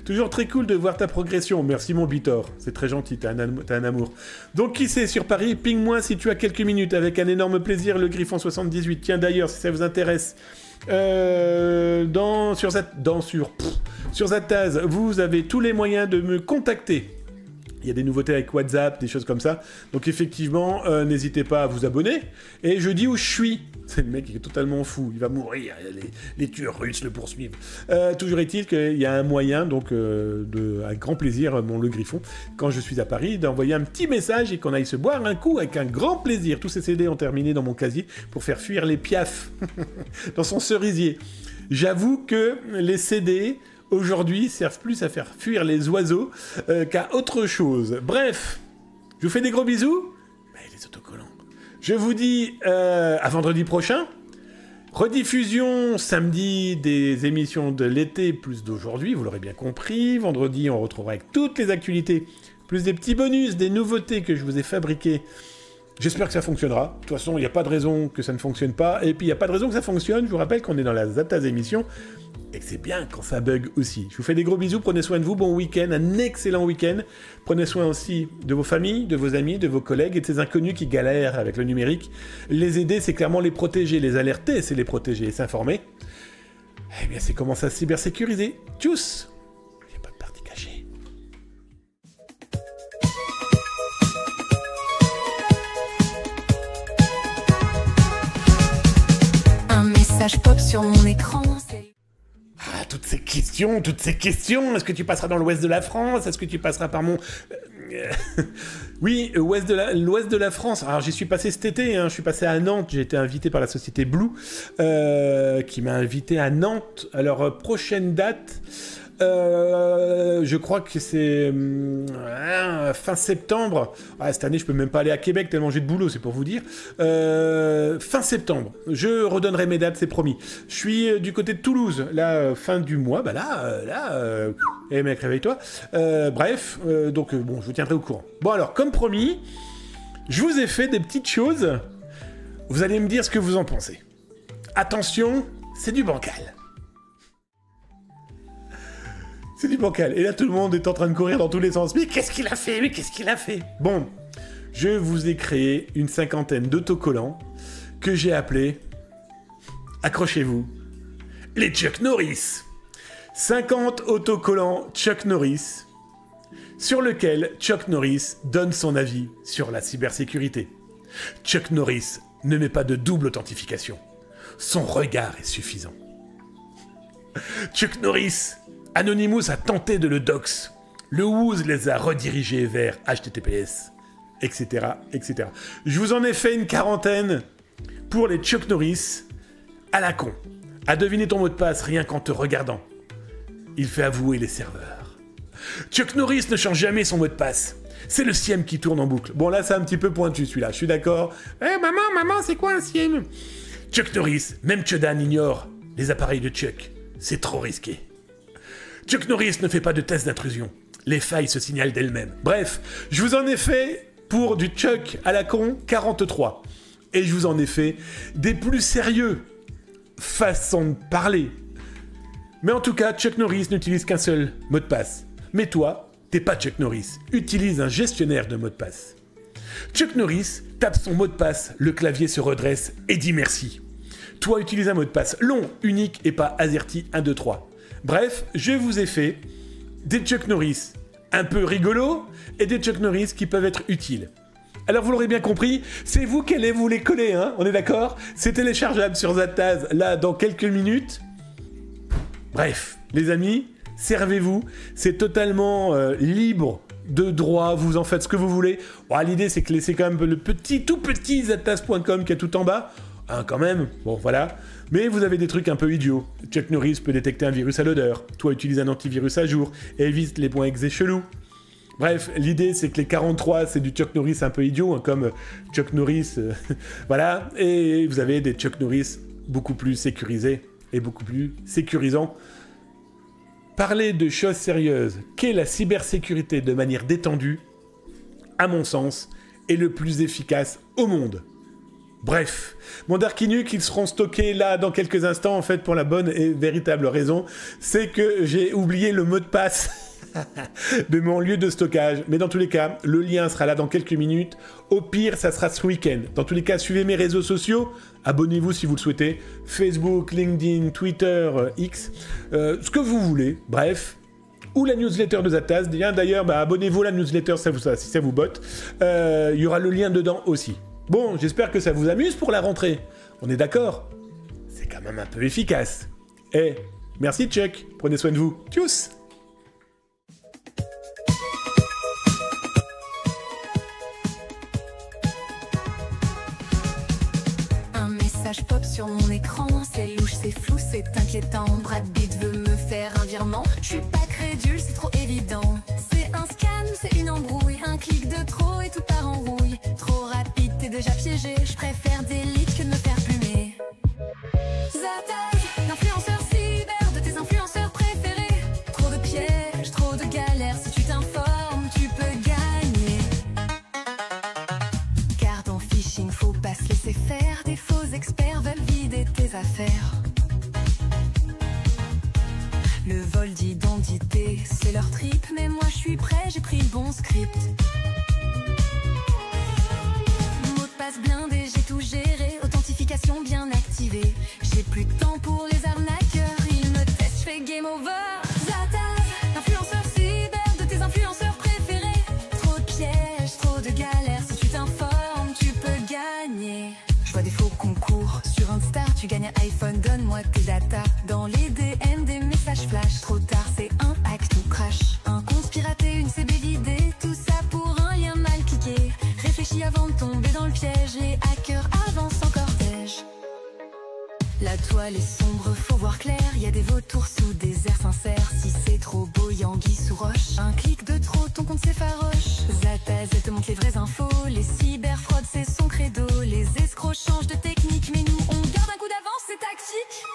Toujours très cool de voir ta progression. Merci mon Bitor, c'est très gentil, t'as un amour. Donc qui c'est sur Paris? Ping-moi si tu as quelques minutes, avec un énorme plaisir, le Griffon 78. Tiens d'ailleurs, si ça vous intéresse, sur Zataz, vous avez tous les moyens de me contacter. Il y a des nouveautés avec WhatsApp, des choses comme ça. Donc effectivement, n'hésitez pas à vous abonner. Et je dis où je suis. C'est le mec qui est totalement fou. Il va mourir. Les tueurs russes le poursuivent. Toujours est-il qu'il y a un moyen, donc avec grand plaisir, le Griffon, quand je suis à Paris, d'envoyer un petit message et qu'on aille se boire un coup avec un grand plaisir. Tous ces CD ont terminé dans mon casier pour faire fuir les piafs dans son cerisier. J'avoue que les CD... aujourd'hui, servent plus à faire fuir les oiseaux qu'à autre chose. Bref, je vous fais des gros bisous. Mais les autocollants. Je vous dis à vendredi prochain. Rediffusion samedi des émissions de l'été, plus d'aujourd'hui, vous l'aurez bien compris. Vendredi, on retrouvera avec toutes les actualités, plus des petits bonus, des nouveautés que je vous ai fabriquées J'espère que ça fonctionnera. De toute façon, il n'y a pas de raison que ça ne fonctionne pas. Et puis, il n'y a pas de raison que ça fonctionne. Je vous rappelle qu'on est dans la Zataz émission et que c'est bien quand ça bug aussi. Je vous fais des gros bisous. Prenez soin de vous. Bon week-end. Un excellent week-end. Prenez soin aussi de vos familles, de vos amis, de vos collègues et de ces inconnus qui galèrent avec le numérique. Les aider, c'est clairement les protéger. Les alerter, c'est les protéger et s'informer. Eh bien, c'est comment ça se cybersécuriser. Tchuss! Il n'y a pas de partie cachée. Un message pop sur mon écran, c'est... Ah, toutes ces questions. Est-ce que tu passeras dans l'ouest de la France? Est-ce que tu passeras par mon... Oui, l'ouest de la France. Alors, j'y suis passé cet été, hein. Je suis passé à Nantes. J'ai été invité par la société Blue, qui m'a invité à Nantes. Alors, prochaine date... je crois que c'est fin septembre. Ah, cette année, je peux même pas aller à Québec tellement j'ai de boulot, c'est pour vous dire. Fin septembre. Je redonnerai mes dates, c'est promis. Je suis du côté de Toulouse, là, fin du mois. Bah là, mec, réveille-toi. Bref, donc bon, je vous tiendrai au courant. Bon alors, comme promis, je vous ai fait des petites choses. Vous allez me dire ce que vous en pensez. Attention, c'est du bancal. C'est du bancal. Et là, tout le monde est en train de courir dans tous les sens. Mais qu'est-ce qu'il a fait? Bon, je vous ai créé une 50aine d'autocollants que j'ai appelés, accrochez-vous, les Chuck Norris. 50 autocollants Chuck Norris, sur lequel Chuck Norris donne son avis sur la cybersécurité. Chuck Norris ne met pas de double authentification. Son regard est suffisant. Chuck Norris... Anonymous a tenté de le dox. Le Who's les a redirigés vers HTTPS, etc., etc. Je vous en ai fait une quarantaine pour les Chuck Norris à la con. À deviner ton mot de passe rien qu'en te regardant. Il fait avouer les serveurs. Chuck Norris ne change jamais son mot de passe. C'est le SIEM qui tourne en boucle. Bon, là, c'est un petit peu pointu, celui-là. Je suis d'accord. Maman, c'est quoi un SIEM? Chuck Norris, même Chudan ignore les appareils de Chuck. C'est trop risqué. Chuck Norris ne fait pas de test d'intrusion. Les failles se signalent d'elles-mêmes. Bref, je vous en ai fait pour du Chuck à la con 43. Et je vous en ai fait des plus sérieux. Façon de parler. Mais en tout cas, Chuck Norris n'utilise qu'un seul mot de passe. Mais toi, t'es pas Chuck Norris. Utilise un gestionnaire de mot de passe. Chuck Norris tape son mot de passe, le clavier se redresse et dit merci. Toi, utilise un mot de passe long, unique et pas AZERTY 1, 2, 3. Bref, je vous ai fait des Chuck Norris un peu rigolos et des Chuck Norris qui peuvent être utiles. Alors vous l'aurez bien compris, c'est vous qui allez vous les coller, hein, on est d'accord? C'est téléchargeable sur Zataz, là, dans quelques minutes. Bref, les amis, servez-vous, c'est totalement libre de droit, vous en faites ce que vous voulez. Bon, l'idée, c'est que laissez quand même le tout petit zataz.com qui est tout en bas. Hein, quand même, bon, voilà. Mais vous avez des trucs un peu idiots. Chuck Norris peut détecter un virus à l'odeur. Toi, utilise un antivirus à jour. Et évite les points exe chelous. Bref, l'idée, c'est que les 43, c'est du Chuck Norris un peu idiot, hein, comme Chuck Norris, voilà. Et vous avez des Chuck Norris beaucoup plus sécurisés et beaucoup plus sécurisants. Parler de choses sérieuses, qu'est la cybersécurité de manière détendue, à mon sens, est le plus efficace au monde. Bref, mon Darky Nuke, ils seront stockés là dans quelques instants, en fait, pour la bonne et véritable raison, c'est que j'ai oublié le mot de passe de mon lieu de stockage. Mais dans tous les cas, le lien sera là dans quelques minutes. Au pire, ça sera ce week-end. Dans tous les cas, suivez mes réseaux sociaux. Abonnez-vous si vous le souhaitez. Facebook, LinkedIn, Twitter, X, ce que vous voulez. Bref. Ou la newsletter de Zataz. D'ailleurs, abonnez-vous à la newsletter si ça vous botte. Il y aura le lien dedans aussi. Bon, j'espère que ça vous amuse pour la rentrée. On est d'accord? C'est quand même un peu efficace. Merci Chuck. Prenez soin de vous. Tchuss. Un message pop sur mon écran, c'est louche, c'est flou, c'est inquiétant. Brad Pitt veut me faire un virement. Je suis pas crédule, c'est trop évident. C'est un scam, c'est une embrouille. Un clic de trop et tout part en rouille. Trop rapide, t'es déjà piégé. Je préfère d'élite que de me faire plumer. Zataz, l'influenceur cyber de tes influenceurs préférés. Trop de pièges, trop de galères. Si tu t'informes, tu peux gagner. Car ton fils phishing, faut pas se laisser faire. Des faux experts veulent vider tes affaires. Le vol d'identité, c'est leur trip, mais moi je suis prêt, j'ai pris le bon script. Mot de passe blindé, j'ai tout géré, authentification bien activée. J'ai plus de temps pour les arnaqueurs, ils me testent, je fais game over. Zataz, influenceur cyber, de tes influenceurs préférés. Trop de pièges, trop de galères, si tu t'informes, tu peux gagner. Je vois des faux concours sur Insta, tu gagnes un iPhone, donne-moi tes datas. Dans les DM, des messages flash, trop tard, c'est un hack, tout crash. Un compte piraté, une CB vidée, tout ça pour un lien mal cliqué. Réfléchis avant de tomber dans le piège, les hackers avancent en cortège. La toile est sombre, faut voir clair, y a des vautours sous des airs sincères. Si c'est trop beau, Yangui sous roche, un clic de trop, ton compte s'effaroche. Zataz, elle te montre les vraies infos, les cyberfraudes c'est son credo. Les escrocs changent de technique, mais nous on garde un coup d'avance, c'est tactique.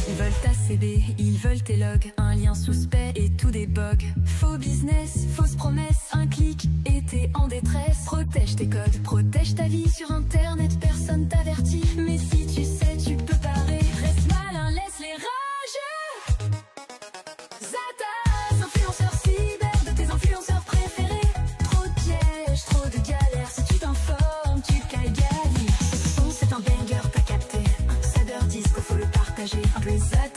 Ils veulent ta CB, ils veulent tes logs, un lien suspect et tout des bugs. Faux business, fausses promesses, un clic et t'es en détresse. Protège tes codes, protège ta vie sur internet, personne t'avertit. Mais si tu sais, tu peux parer, reste malin, laisse les rageux. Zataz, influenceur cyber, de tes influenceurs préférés. Trop de pièges, trop de galères, si tu t'informes, tu cailles gagner. Ce son c'est un banger, t'as capté. Saber disco, faut le partager. Un peu Zataz.